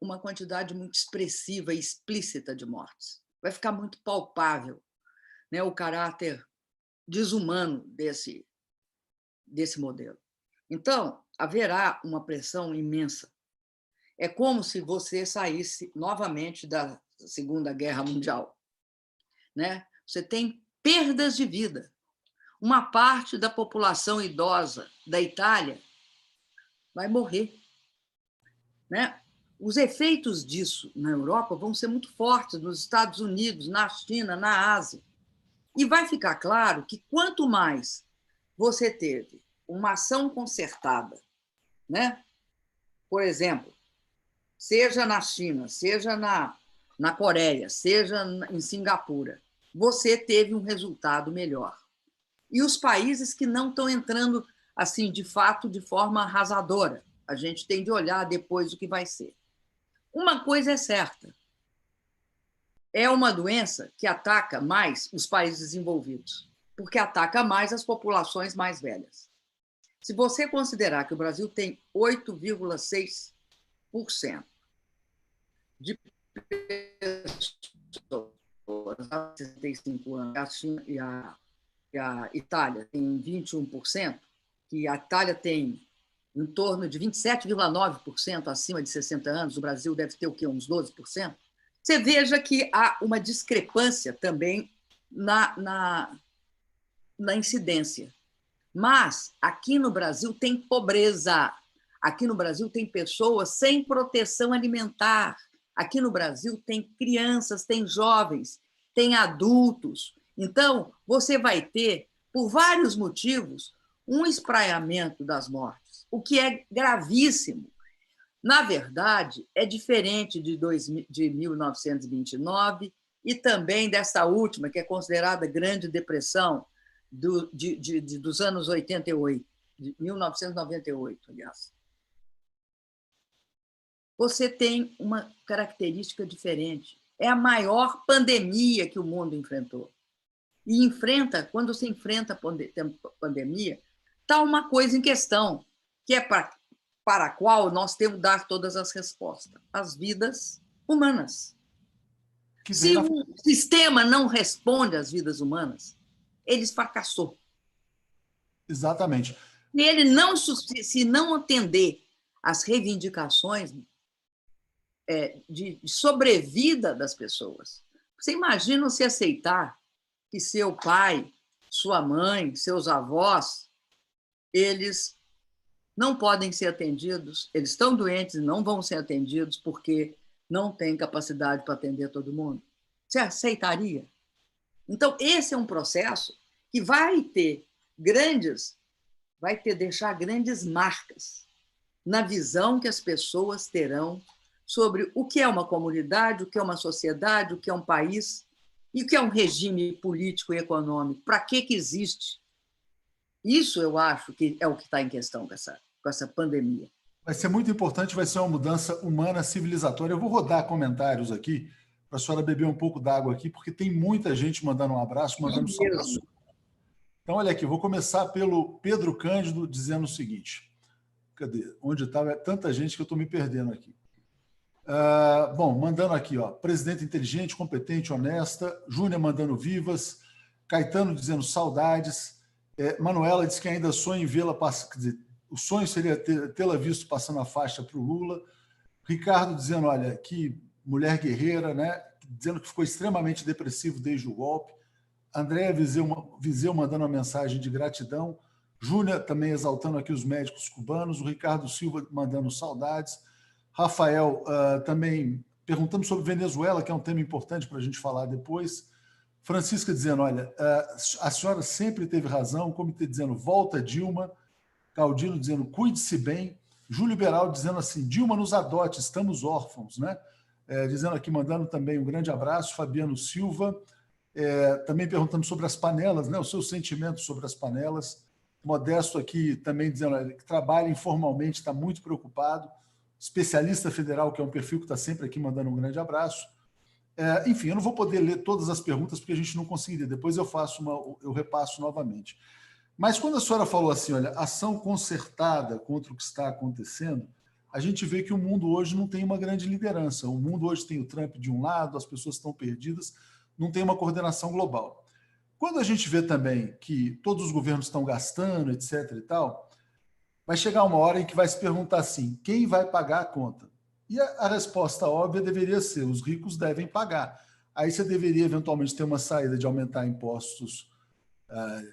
uma quantidade muito expressiva e explícita de mortes. Vai ficar muito palpável, né, o caráter desumano desse modelo. Então, haverá uma pressão imensa. É como se você saísse novamente da Segunda Guerra Mundial, né? Você tem perdas de vida. Uma parte da população idosa da Itália vai morrer, né? Os efeitos disso na Europa vão ser muito fortes, nos Estados Unidos, na China, na Ásia. E vai ficar claro que quanto mais você teve uma ação concertada, né? Por exemplo, seja na China, seja na Coreia, seja em Singapura, você teve um resultado melhor. E os países que não estão entrando assim, de fato, de forma arrasadora, a gente tem de olhar depois o que vai ser. Uma coisa é certa, é uma doença que ataca mais os países desenvolvidos, porque ataca mais as populações mais velhas. Se você considerar que o Brasil tem 8,6% de pessoas a 65 anos, a China e a Itália tem 21%, que a Itália tem em torno de 27,9% acima de 60 anos, o Brasil deve ter o quê? Uns 12%. Você veja que há uma discrepância também na incidência. Mas aqui no Brasil tem pobreza, aqui no Brasil tem pessoas sem proteção alimentar, aqui no Brasil tem crianças, tem jovens, tem adultos. Então, você vai ter, por vários motivos, um espraiamento das mortes, o que é gravíssimo. Na verdade, é diferente de 1929 e também dessa última, que é considerada Grande Depressão, dos anos 88, de 1998, aliás. Você tem uma característica diferente. É a maior pandemia que o mundo enfrentou. E quando se enfrenta a pandemia, está uma coisa em questão, que é para a qual nós temos que dar todas as respostas: as vidas humanas. Se um sistema não responde às vidas humanas, ele fracassou. Exatamente. E ele não, se não atender às reivindicações de sobrevida das pessoas. Você imagina se aceitar que seu pai, sua mãe, seus avós, eles não podem ser atendidos, eles estão doentes e não vão ser atendidos porque não têm capacidade para atender todo mundo? Você aceitaria? Então, esse é um processo que vai deixar grandes marcas na visão que as pessoas terão sobre o que é uma comunidade, o que é uma sociedade, o que é um país e o que é um regime político e econômico. Para que existe? Isso eu acho que é o que está em questão com essa pandemia. Vai ser muito importante, vai ser uma mudança humana, civilizatória. Eu vou rodar comentários aqui, para a senhora beber um pouco d'água aqui, porque tem muita gente mandando um abraço, mandando saudações. Então, olha aqui, vou começar pelo Pedro Cândido, dizendo o seguinte. Cadê? Onde estava? Tanta gente que eu estou me perdendo aqui. Bom, mandando aqui, ó, presidente inteligente, competente, honesta. Júnior mandando vivas. Caetano dizendo saudades. Manuela diz que ainda sonha em vê-la passar. Quer dizer, o sonho seria tê-la visto passando a faixa para o Lula. Ricardo dizendo, olha, que mulher guerreira, né? Dizendo que ficou extremamente depressivo desde o golpe. André Viseu mandando uma mensagem de gratidão. Júnior também exaltando aqui os médicos cubanos. O Ricardo Silva mandando saudades. Rafael também perguntando sobre Venezuela, que é um tema importante para a gente falar depois. Francisca dizendo, olha, a senhora sempre teve razão. O comitê dizendo, volta Dilma. Caudino dizendo, cuide-se bem. Júlio Beraldo dizendo assim, Dilma nos adote, estamos órfãos, né? Dizendo aqui, mandando também um grande abraço. Fabiano Silva, também perguntando sobre as panelas, né? Os seus sentimentos sobre as panelas. Modesto aqui também dizendo que trabalha informalmente, está muito preocupado. Especialista federal, que é um perfil que está sempre aqui mandando um grande abraço. Enfim, eu não vou poder ler todas as perguntas porque a gente não conseguiria. Depois eu repasso novamente. Mas quando a senhora falou assim, olha, ação concertada contra o que está acontecendo, a gente vê que o mundo hoje não tem uma grande liderança. O mundo hoje tem o Trump de um lado, as pessoas estão perdidas, não tem uma coordenação global. Quando a gente vê também que todos os governos estão gastando, etc. e tal, vai chegar uma hora em que vai se perguntar assim, quem vai pagar a conta? E a resposta óbvia deveria ser, os ricos devem pagar. Aí você deveria eventualmente ter uma saída de aumentar impostos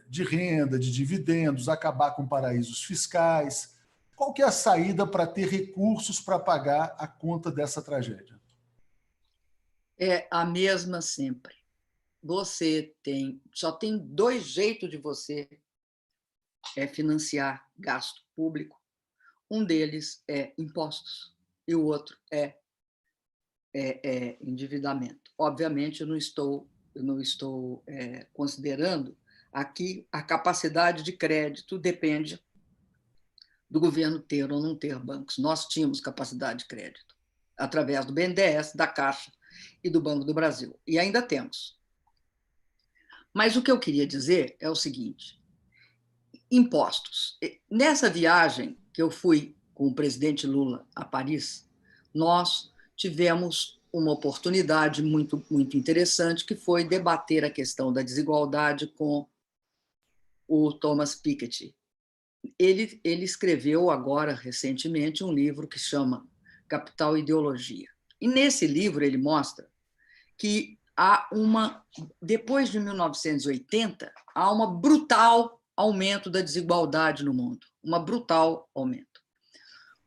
de renda, de dividendos, acabar com paraísos fiscais. Qual que é a saída para ter recursos para pagar a conta dessa tragédia? É a mesma sempre. Só tem dois jeitos de você financiar gasto público. Um deles é impostos e o outro é endividamento. Obviamente, eu não estou considerando aqui a capacidade de crédito, depende do governo ter ou não ter bancos. Nós tínhamos capacidade de crédito através do BNDES, da Caixa e do Banco do Brasil, e ainda temos. Mas o que eu queria dizer é o seguinte, impostos. Nessa viagem que eu fui com o presidente Lula a Paris, nós tivemos uma oportunidade muito, muito interessante, que foi debater a questão da desigualdade com o Thomas Piketty. Ele escreveu agora, recentemente, um livro que chama Capital e Ideologia. E nesse livro ele mostra que depois de 1980, há um brutal aumento da desigualdade no mundo, um brutal aumento.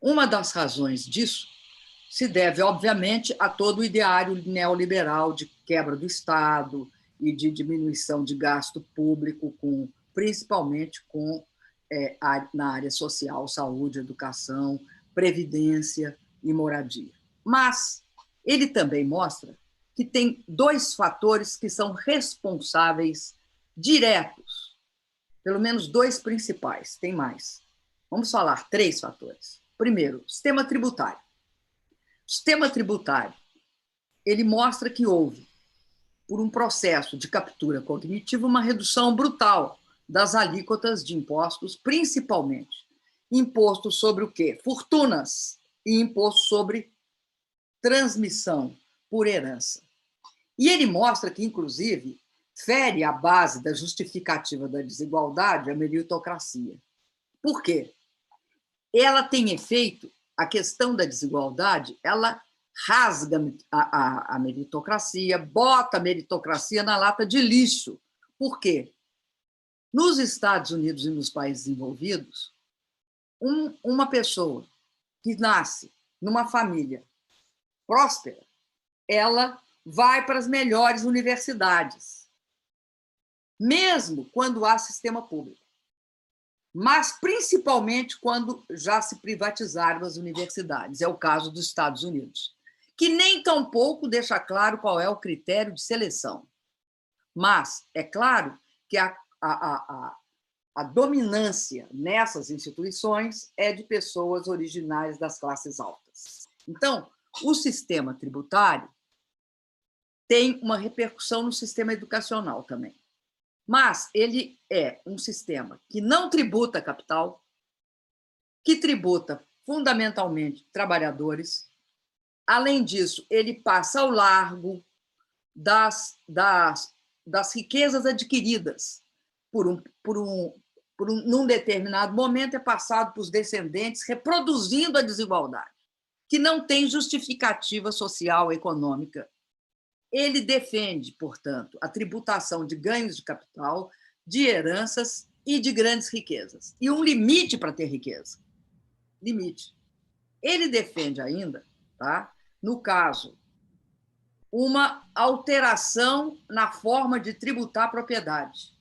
Uma das razões disso se deve, obviamente, a todo o ideário neoliberal de quebra do Estado e de diminuição de gasto público, principalmente na área social, saúde, educação, previdência e moradia. Mas ele também mostra que tem dois fatores que são responsáveis diretos, pelo menos dois principais, tem mais. Vamos falar três fatores. Primeiro, sistema tributário. O sistema tributário, ele mostra que houve, por um processo de captura cognitiva, uma redução brutal das alíquotas de impostos, principalmente imposto sobre o quê? Fortunas e imposto sobre transmissão por herança. E ele mostra que, inclusive, fere a base da justificativa da desigualdade, a meritocracia. Por quê? Ela tem efeito, a questão da desigualdade, ela rasga a meritocracia, bota a meritocracia na lata de lixo. Por quê? Nos Estados Unidos e nos países desenvolvidos, uma pessoa que nasce numa família próspera, ela vai para as melhores universidades, mesmo quando há sistema público, mas principalmente quando já se privatizaram as universidades. É o caso dos Estados Unidos, que nem tampouco deixa claro qual é o critério de seleção. Mas é claro que a dominância nessas instituições é de pessoas originárias das classes altas. Então, o sistema tributário tem uma repercussão no sistema educacional também. Mas ele é um sistema que não tributa capital, que tributa fundamentalmente trabalhadores. Além disso, ele passa ao largo das riquezas adquiridas num determinado momento, é passado para os descendentes, reproduzindo a desigualdade, que não tem justificativa social e econômica. Ele defende, portanto, a tributação de ganhos de capital, de heranças e de grandes riquezas. E um limite para ter riqueza. Limite. Ele defende ainda, tá, no caso, uma alteração na forma de tributar a propriedade.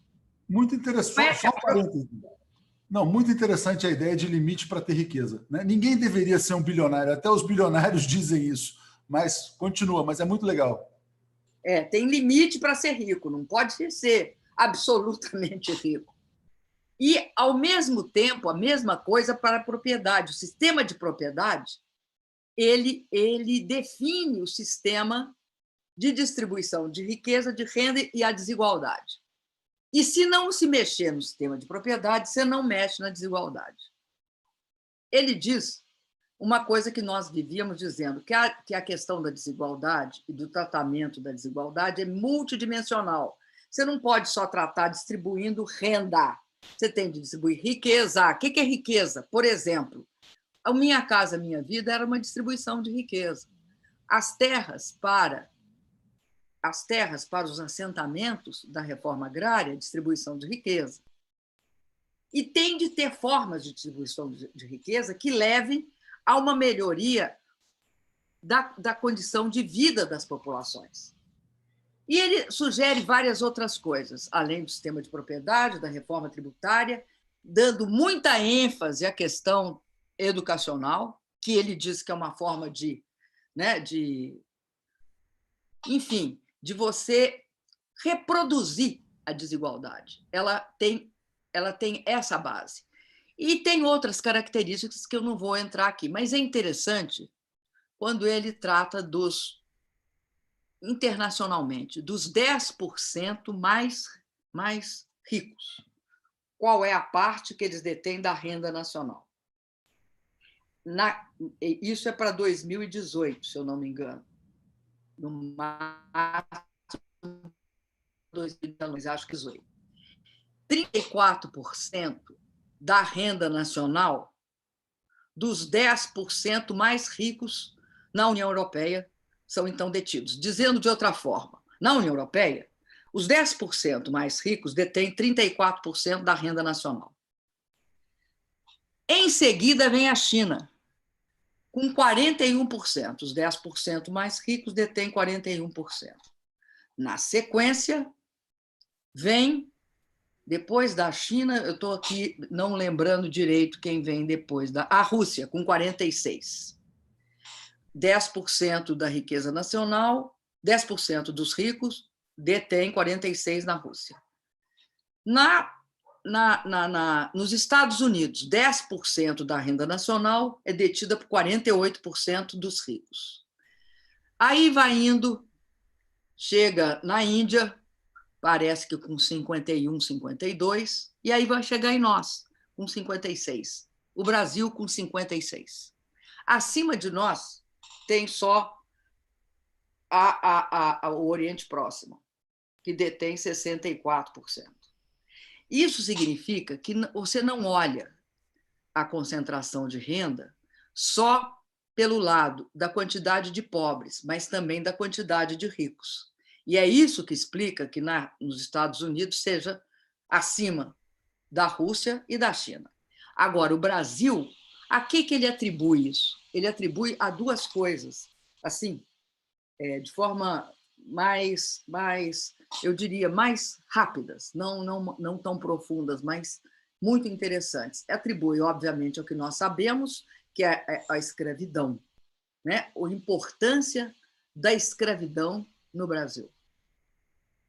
Muito interessante. Só um parênteses. Não, muito interessante a ideia de limite para ter riqueza, né? Ninguém deveria ser um bilionário, até os bilionários dizem isso, mas continua, mas é muito legal. Tem limite para ser rico, não pode ser absolutamente rico. E, ao mesmo tempo, a mesma coisa para a propriedade. O sistema de propriedade, ele define o sistema de distribuição de riqueza, de renda e a desigualdade. E, se não se mexer no sistema de propriedade, você não mexe na desigualdade. Ele diz uma coisa que nós vivíamos dizendo, que a questão da desigualdade e do tratamento da desigualdade é multidimensional. Você não pode só tratar distribuindo renda, você tem de distribuir riqueza. O que é riqueza? Por exemplo, a Minha Casa Minha Vida era uma distribuição de riqueza. As terras para os assentamentos da reforma agrária, distribuição de riqueza. E tem de ter formas de distribuição de riqueza que levem a uma melhoria da condição de vida das populações. E ele sugere várias outras coisas, além do sistema de propriedade, da reforma tributária, dando muita ênfase à questão educacional, que ele diz que é uma forma enfim, de você reproduzir a desigualdade. Ela tem essa base. E tem outras características que eu não vou entrar aqui, mas é interessante quando ele trata internacionalmente, dos 10% mais ricos. Qual é a parte que eles detêm da renda nacional? Isso é para 2018, se eu não me engano. No máximo 2019, acho que 18. 34% da renda nacional dos 10% mais ricos na União Europeia são, então, detidos. Dizendo de outra forma, na União Europeia, os 10% mais ricos detêm 34% da renda nacional. Em seguida, vem a China, com 41%. Os 10% mais ricos detêm 41%. Na sequência, vem, depois da China, eu estou aqui não lembrando direito quem vem depois, a Rússia, com 46%. 10% da riqueza nacional, 10% dos ricos detém 46% na Rússia. Nos Estados Unidos, 10% da renda nacional é detida por 48% dos ricos. Aí vai indo, chega na Índia, parece que com 51, 52, e aí vai chegar em nós, com 56. O Brasil com 56. Acima de nós, tem só o Oriente Próximo, que detém 64%. Isso significa que você não olha a concentração de renda só pelo lado da quantidade de pobres, mas também da quantidade de ricos. E é isso que explica que nos Estados Unidos seja acima da Rússia e da China. Agora, o Brasil, a que ele atribui isso? Ele atribui a duas coisas, assim, de forma mais, eu diria, mais rápidas, não tão profundas, mas muito interessantes. Atribui, obviamente, ao que nós sabemos, que é a escravidão, né? A importância da escravidão no Brasil.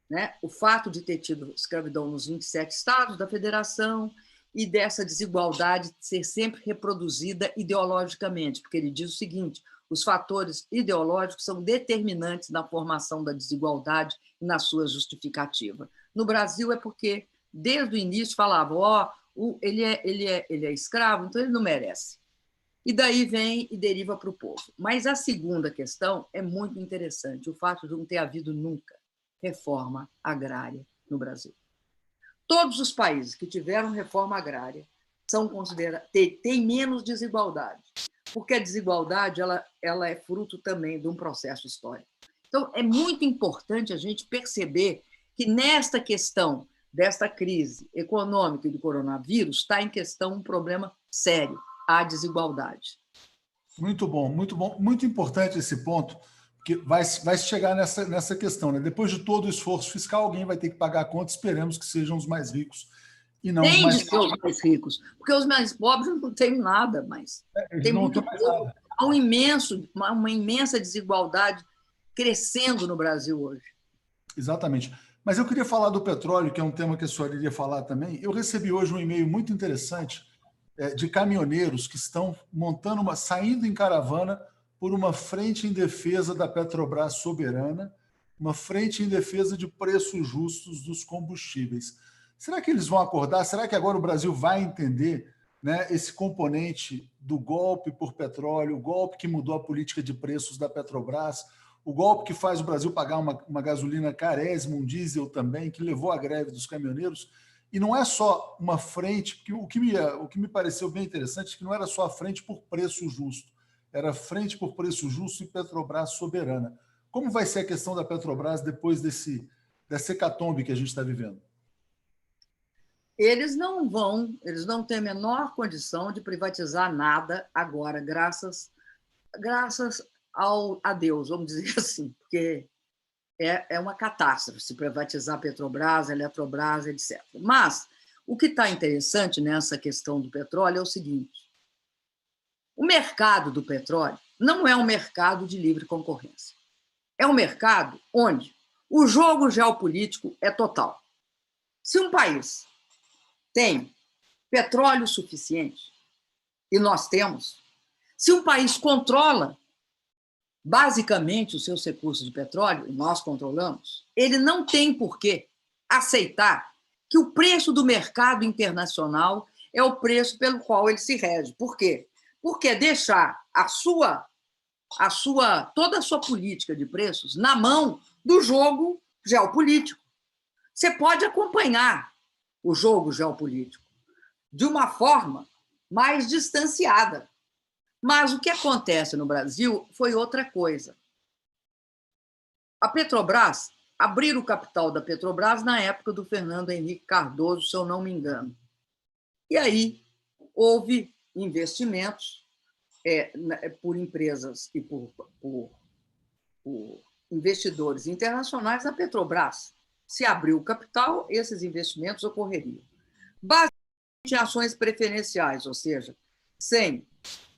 Né? O fato de ter tido escravidão nos 27 estados da federação e dessa desigualdade ser sempre reproduzida ideologicamente, porque ele diz o seguinte: os fatores ideológicos são determinantes na formação da desigualdade e na sua justificativa. No Brasil é porque, desde o início, falavam ele é escravo, então ele não merece. E daí vem e deriva para o povo. Mas a segunda questão é muito interessante, o fato de não ter havido nunca reforma agrária no Brasil. Todos os países que tiveram reforma agrária têm menos desigualdade, porque a desigualdade ela é fruto também de um processo histórico. Então, é muito importante a gente perceber que, nesta questão desta crise econômica e do coronavírus, está em questão um problema sério, a desigualdade. Muito bom, muito bom. Muito importante esse ponto, porque vai chegar nessa questão, né? Depois de todo o esforço fiscal, alguém vai ter que pagar a conta, esperamos que sejam os mais ricos e não os mais pobres. Os mais ricos, porque os mais pobres não têm nada mais. Eles não têm mais nada. Há uma imensa desigualdade crescendo no Brasil hoje. Exatamente. Mas eu queria falar do petróleo, que é um tema que a senhora iria falar também. Eu recebi hoje um e-mail muito interessante de caminhoneiros que estão saindo em caravana por uma frente em defesa da Petrobras soberana, uma frente em defesa de preços justos dos combustíveis. Será que eles vão acordar? Será que agora o Brasil vai entender, né, esse componente do golpe por petróleo, o golpe que mudou a política de preços da Petrobras, o golpe que faz o Brasil pagar uma gasolina carésima, um diesel também, que levou à greve dos caminhoneiros? E não é só uma frente, porque o que me pareceu bem interessante é que não era só a frente por preço justo, era frente por preço justo e Petrobras soberana. Como vai ser a questão da Petrobras depois dessa hecatombe que a gente está vivendo? Eles não têm a menor condição de privatizar nada agora, graças a Deus, vamos dizer assim, porque é uma catástrofe se privatizar Petrobras, Eletrobras, etc. Mas o que está interessante nessa questão do petróleo é o seguinte: o mercado do petróleo não é um mercado de livre concorrência. É um mercado onde o jogo geopolítico é total. Se um país tem petróleo suficiente, e nós temos, se um país controla basicamente os seus recursos de petróleo, e nós controlamos, ele não tem por que aceitar que o preço do mercado internacional é o preço pelo qual ele se rege. Por quê? Porque deixar toda a sua política de preços na mão do jogo geopolítico. Você pode acompanhar o jogo geopolítico de uma forma mais distanciada. Mas o que acontece no Brasil foi outra coisa. A Petrobras, abriram o capital da Petrobras na época do Fernando Henrique Cardoso, se eu não me engano. E aí houve investimentos por empresas e por investidores internacionais na Petrobras. Se abriu o capital, esses investimentos ocorreriam. Basicamente em ações preferenciais, ou seja, sem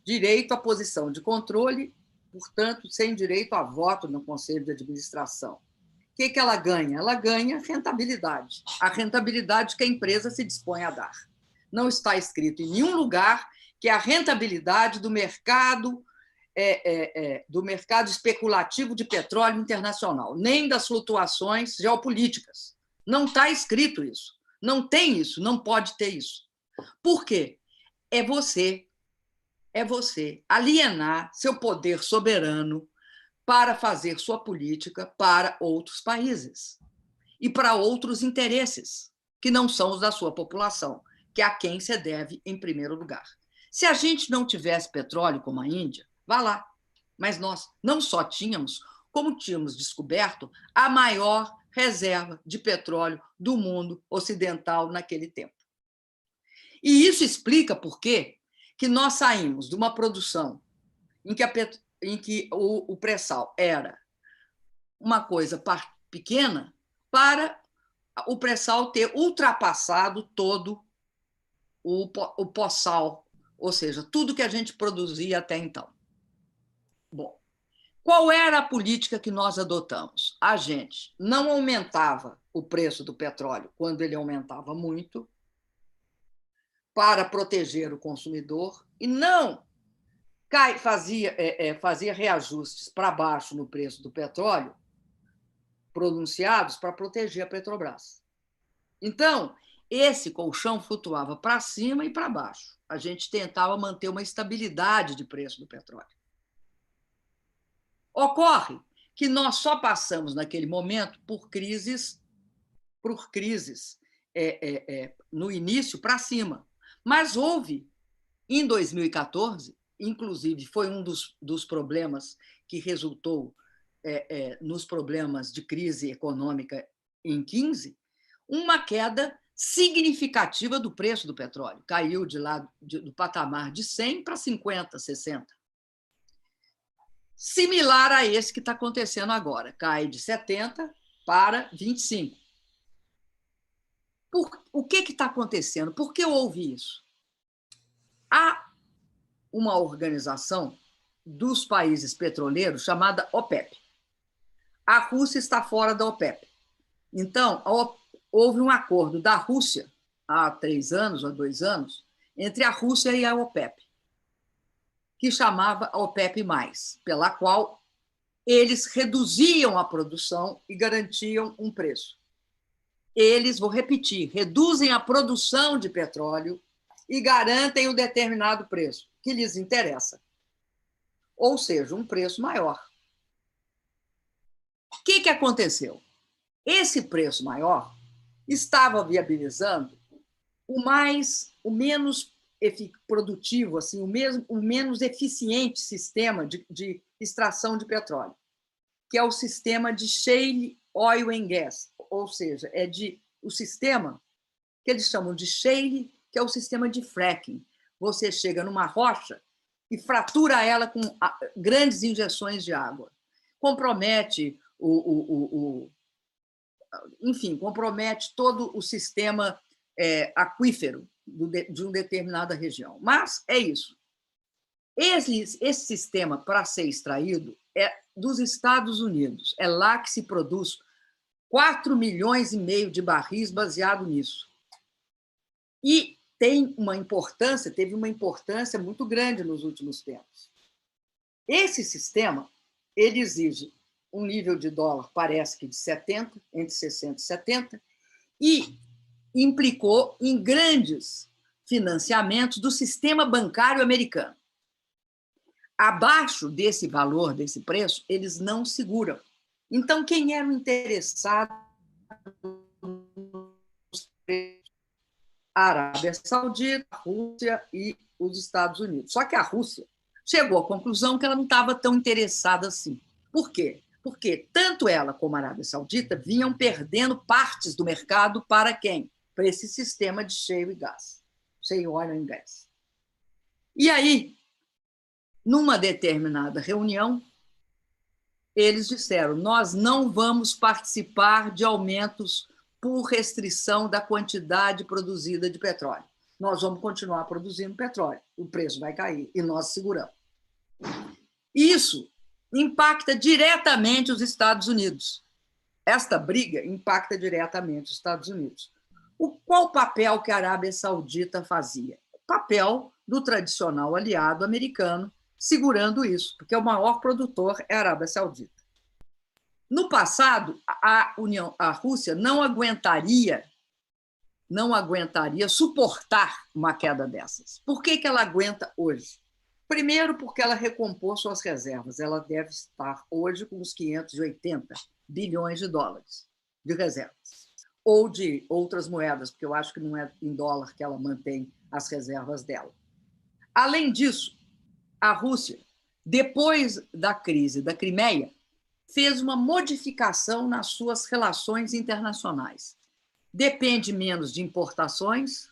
direito à posição de controle, portanto, sem direito a voto no Conselho de Administração. O que ela ganha? Ela ganha rentabilidade, a rentabilidade que a empresa se dispõe a dar. Não está escrito em nenhum lugar que a rentabilidade do mercado especulativo de petróleo internacional, nem das flutuações geopolíticas. Não está escrito isso. Não tem isso, não pode ter isso. Por quê? É você alienar seu poder soberano para fazer sua política para outros países e para outros interesses, que não são os da sua população, que é a quem se deve em primeiro lugar. Se a gente não tivesse petróleo como a Índia, vá lá. Mas nós não só tínhamos, como tínhamos descoberto a maior reserva de petróleo do mundo ocidental naquele tempo. E isso explica por que nós saímos de uma produção em que o pré-sal era uma coisa pequena para o pré-sal ter ultrapassado todo o pós-sal, ou seja, tudo que a gente produzia até então. Bom, qual era a política que nós adotamos? A gente não aumentava o preço do petróleo quando ele aumentava muito para proteger o consumidor e não fazia reajustes para baixo no preço do petróleo pronunciados para proteger a Petrobras. Então, esse colchão flutuava para cima e para baixo. A gente tentava manter uma estabilidade de preço do petróleo. Ocorre que nós só passamos, naquele momento, por crises no início para cima. Mas houve, em 2014, inclusive foi um dos problemas que resultou nos problemas de crise econômica em 2015, uma queda significativa do preço do petróleo. Caiu do patamar de 100 para 50, 60. Similar a esse que está acontecendo agora. Cai de 70 para 25. O que está acontecendo? Por que houve isso? Há uma organização dos países petroleiros chamada OPEP. A Rússia está fora da OPEP. Então, houve um acordo da Rússia, há 3 anos ou 2 anos, entre a Rússia e a OPEP, que chamava a OPEP+, pela qual eles reduziam a produção e garantiam um preço. Eles, vou repetir, reduzem a produção de petróleo e garantem um determinado preço, que lhes interessa. Ou seja, um preço maior. O que aconteceu? Esse preço maior estava viabilizando o menos produtivo, assim, o menos eficiente sistema de extração de petróleo, que é o sistema de shale oil and gas, ou seja, o sistema que eles chamam de shale, que é o sistema de fracking. Você chega numa rocha e fratura ela com grandes injeções de água. Compromete enfim, compromete todo o sistema aquífero de uma determinada região. Mas é isso. Esse sistema, para ser extraído, é dos Estados Unidos. É lá que se produz 4,5 milhões de barris baseado nisso. E teve uma importância muito grande nos últimos tempos. Esse sistema ele exige um nível de dólar, parece que de 70, entre 60 e 70, e implicou em grandes financiamentos do sistema bancário americano. Abaixo desse valor, desse preço, eles não seguram. Então, quem era o interessado? A Arábia Saudita, a Rússia e os Estados Unidos. Só que a Rússia chegou à conclusão que ela não estava tão interessada assim. Por quê? Porque tanto ela como a Arábia Saudita vinham perdendo partes do mercado para quem? Para esse sistema de shale oil and gas. E aí, numa determinada reunião, eles disseram: nós não vamos participar de aumentos por restrição da quantidade produzida de petróleo. Nós vamos continuar produzindo petróleo, o preço vai cair e nós seguramos. Isso impacta diretamente os Estados Unidos. Esta briga impacta diretamente os Estados Unidos. Qual o papel que a Arábia Saudita fazia? O papel do tradicional aliado americano segurando isso, porque o maior produtor é a Arábia Saudita. No passado, a Rússia não aguentaria suportar uma queda dessas. Por que ela aguenta hoje? Primeiro, porque ela recompôs suas reservas. Ela deve estar hoje com uns 580 bilhões de dólares de reservas. Ou de outras moedas, porque eu acho que não é em dólar que ela mantém as reservas dela. Além disso, a Rússia, depois da crise da Crimeia, fez uma modificação nas suas relações internacionais. Depende menos de importações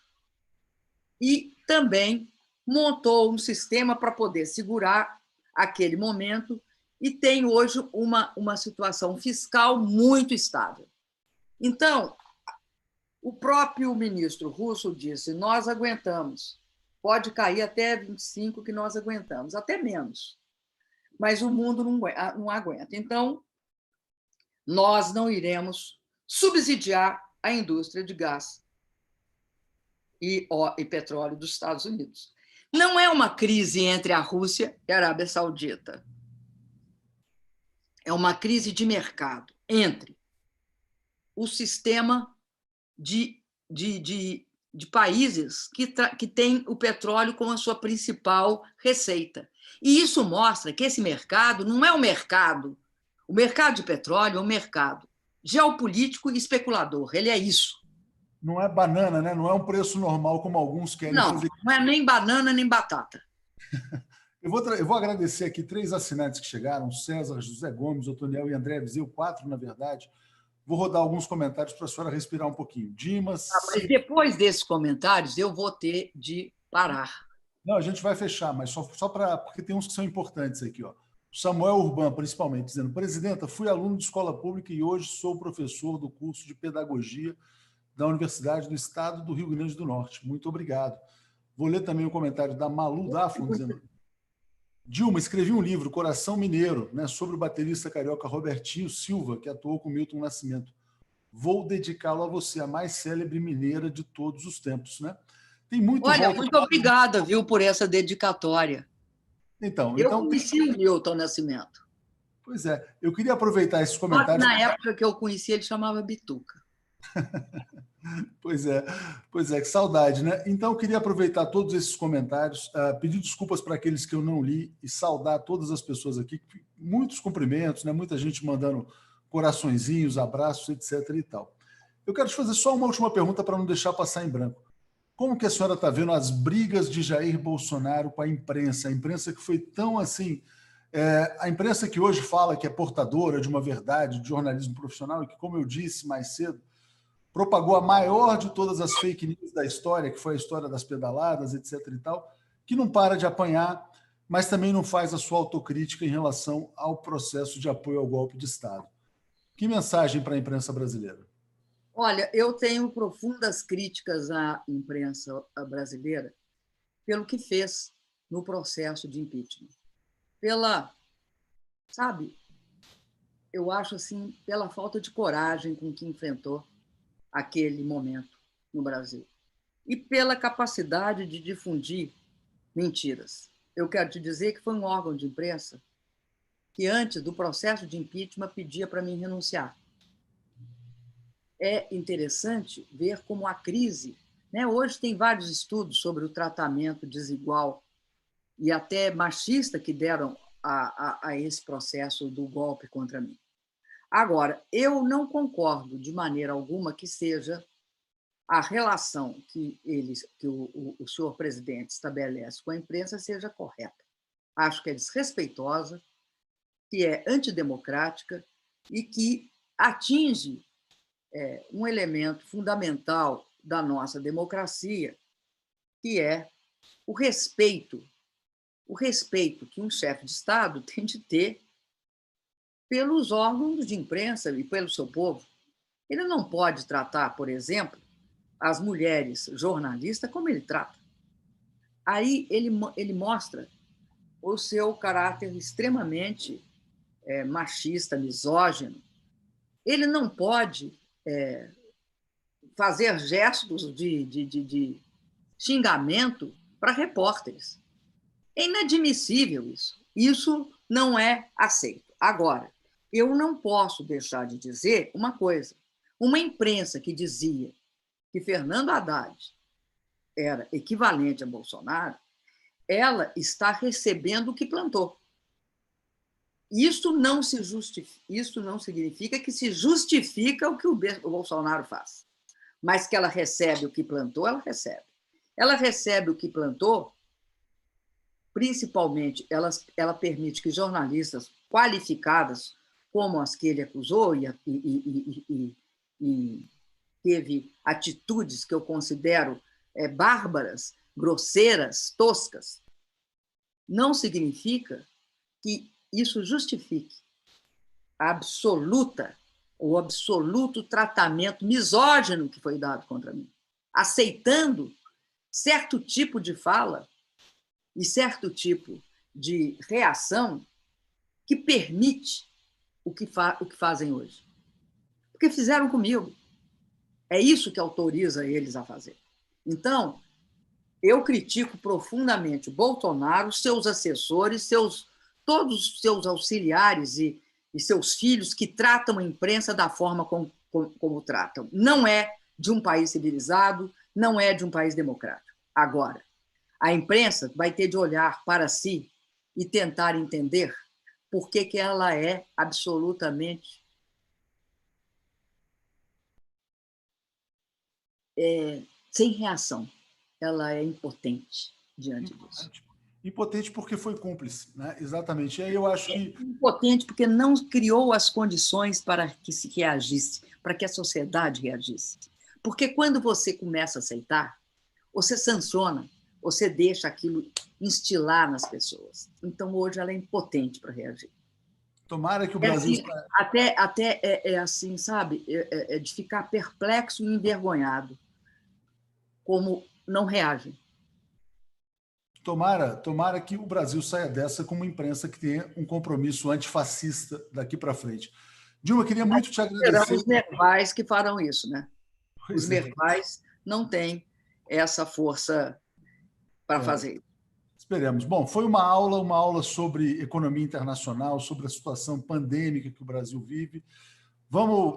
e também montou um sistema para poder segurar aquele momento e tem hoje uma situação fiscal muito estável. Então, o próprio ministro russo disse: nós aguentamos, pode cair até 25 que nós aguentamos, até menos, mas o mundo não aguenta. Então, nós não iremos subsidiar a indústria de gás e petróleo dos Estados Unidos. Não é uma crise entre a Rússia e a Arábia Saudita. É uma crise de mercado entre o sistema de países que têm o petróleo como a sua principal receita. E isso mostra que esse mercado não é um mercado. O mercado de petróleo é um mercado geopolítico e especulador. Ele é isso. Não é banana, né? Não é um preço normal como alguns querem fazer. Não é nem banana nem batata. Eu vou agradecer aqui 3 assinantes que chegaram: César, José Gomes, Otoniel e André Viseu, 4, na verdade. Vou rodar alguns comentários para a senhora respirar um pouquinho. Dimas... Mas depois desses comentários, eu vou ter de parar. Não, a gente vai fechar, mas só para... porque tem uns que são importantes aqui. Ó. Samuel Urban, principalmente, dizendo: presidenta, fui aluno de escola pública e hoje sou professor do curso de pedagogia da Universidade do Estado do Rio Grande do Norte. Muito obrigado. Vou ler também o comentário da Malu Dafon, dizendo: Dilma, escrevi um livro, Coração Mineiro, né, sobre o baterista carioca Robertinho Silva, que atuou com Milton Nascimento. Vou dedicá-lo a você, a mais célebre mineira de todos os tempos. Né? Tem muito... Olha, muito obrigada, viu, por essa dedicatória. Então eu conheci o Milton Nascimento. Pois é, eu queria aproveitar esses comentários... Na época que eu conheci, ele chamava Bituca. Pois é, que saudade, né? Então, eu queria aproveitar todos esses comentários, pedir desculpas para aqueles que eu não li e saudar todas as pessoas aqui. Muitos cumprimentos, né? Muita gente mandando coraçõezinhos, abraços, etc. e tal. Eu quero te fazer só uma última pergunta para não deixar passar em branco. Como que a senhora está vendo as brigas de Jair Bolsonaro com a imprensa que foi tão assim... a imprensa que hoje fala que é portadora de uma verdade, de jornalismo profissional, e que, como eu disse mais cedo, propagou a maior de todas as fake news da história, que foi a história das pedaladas, etc. e tal, que não para de apanhar, mas também não faz a sua autocrítica em relação ao processo de apoio ao golpe de Estado. Que mensagem para a imprensa brasileira? Olha, eu tenho profundas críticas à imprensa brasileira pelo que fez no processo de impeachment. Sabe, eu acho assim, pela falta de coragem com que enfrentou aquele momento no Brasil e pela capacidade de difundir mentiras. Eu quero te dizer que foi um órgão de imprensa que, antes do processo de impeachment, pedia para mim renunciar. É interessante ver como a crise... né? Hoje tem vários estudos sobre o tratamento desigual e até machista que deram a esse processo do golpe contra mim. Agora, eu não concordo de maneira alguma que seja a relação que o senhor presidente estabelece com a imprensa seja correta. Acho que é desrespeitosa, que é antidemocrática e que atinge um elemento fundamental da nossa democracia, que é o respeito que um chefe de Estado tem de ter pelos órgãos de imprensa e pelo seu povo. Ele não pode tratar, por exemplo, as mulheres jornalistas como ele trata. Aí ele mostra o seu caráter extremamente machista, misógino. Ele não pode fazer gestos de xingamento para repórteres. É inadmissível isso. Isso não é aceito. Agora, eu não posso deixar de dizer uma coisa. Uma imprensa que dizia que Fernando Haddad era equivalente a Bolsonaro ela está recebendo o que plantou. Isso não significa que se justifica o que o Bolsonaro faz, mas que ela recebe o que plantou, ela recebe. Ela recebe o que plantou, principalmente, ela permite que jornalistas qualificadas, como as que ele acusou e teve atitudes que eu considero bárbaras, grosseiras, toscas, não significa que isso justifique o absoluto tratamento misógino que foi dado contra mim, aceitando certo tipo de fala e certo tipo de reação que permite o que fazem hoje. Porque fizeram comigo. É isso que autoriza eles a fazer. Então, eu critico profundamente o Bolsonaro, seus assessores, todos os seus auxiliares e seus filhos que tratam a imprensa da forma como tratam. Não é de um país civilizado, não é de um país democrático. Agora, a imprensa vai ter de olhar para si e tentar entender por que ela é absolutamente sem reação. Ela é impotente diante disso. Impotente porque foi cúmplice, né? Exatamente. E aí eu acho que... Impotente porque não criou as condições para que se reagisse, para que a sociedade reagisse. Porque quando você começa a aceitar, você sanciona, você deixa aquilo instilar nas pessoas. Então, hoje, ela é impotente para reagir. Tomara que o Brasil... Até assim, sabe? De ficar perplexo e envergonhado, como não reagem. Tomara que o Brasil saia dessa com uma imprensa que tenha um compromisso antifascista daqui para frente. Dilma, queria muito te agradecer. Serão os nervais que farão isso, né? Os nervais não têm essa força para fazer isso. Esperemos. Bom, foi uma aula sobre economia internacional, sobre a situação pandêmica que o Brasil vive.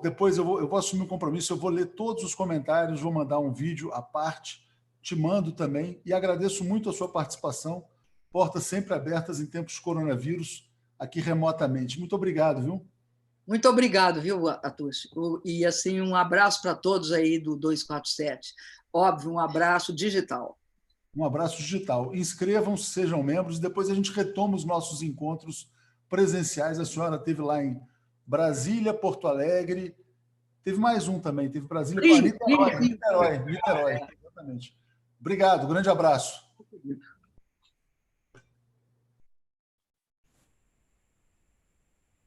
Depois eu vou assumir um compromisso, eu vou ler todos os comentários, vou mandar um vídeo à parte, te mando também, e agradeço muito a sua participação. Portas sempre abertas em tempos de coronavírus, aqui remotamente. Muito obrigado, viu? Muito obrigado, viu, Atush? E assim, um abraço para todos aí do 247. Óbvio, um abraço digital. Um abraço digital. Inscrevam-se, sejam membros, e depois a gente retoma os nossos encontros presenciais. A senhora teve lá em Brasília, Porto Alegre, teve mais um também, teve Brasília, Niterói. Exatamente. Obrigado, grande abraço.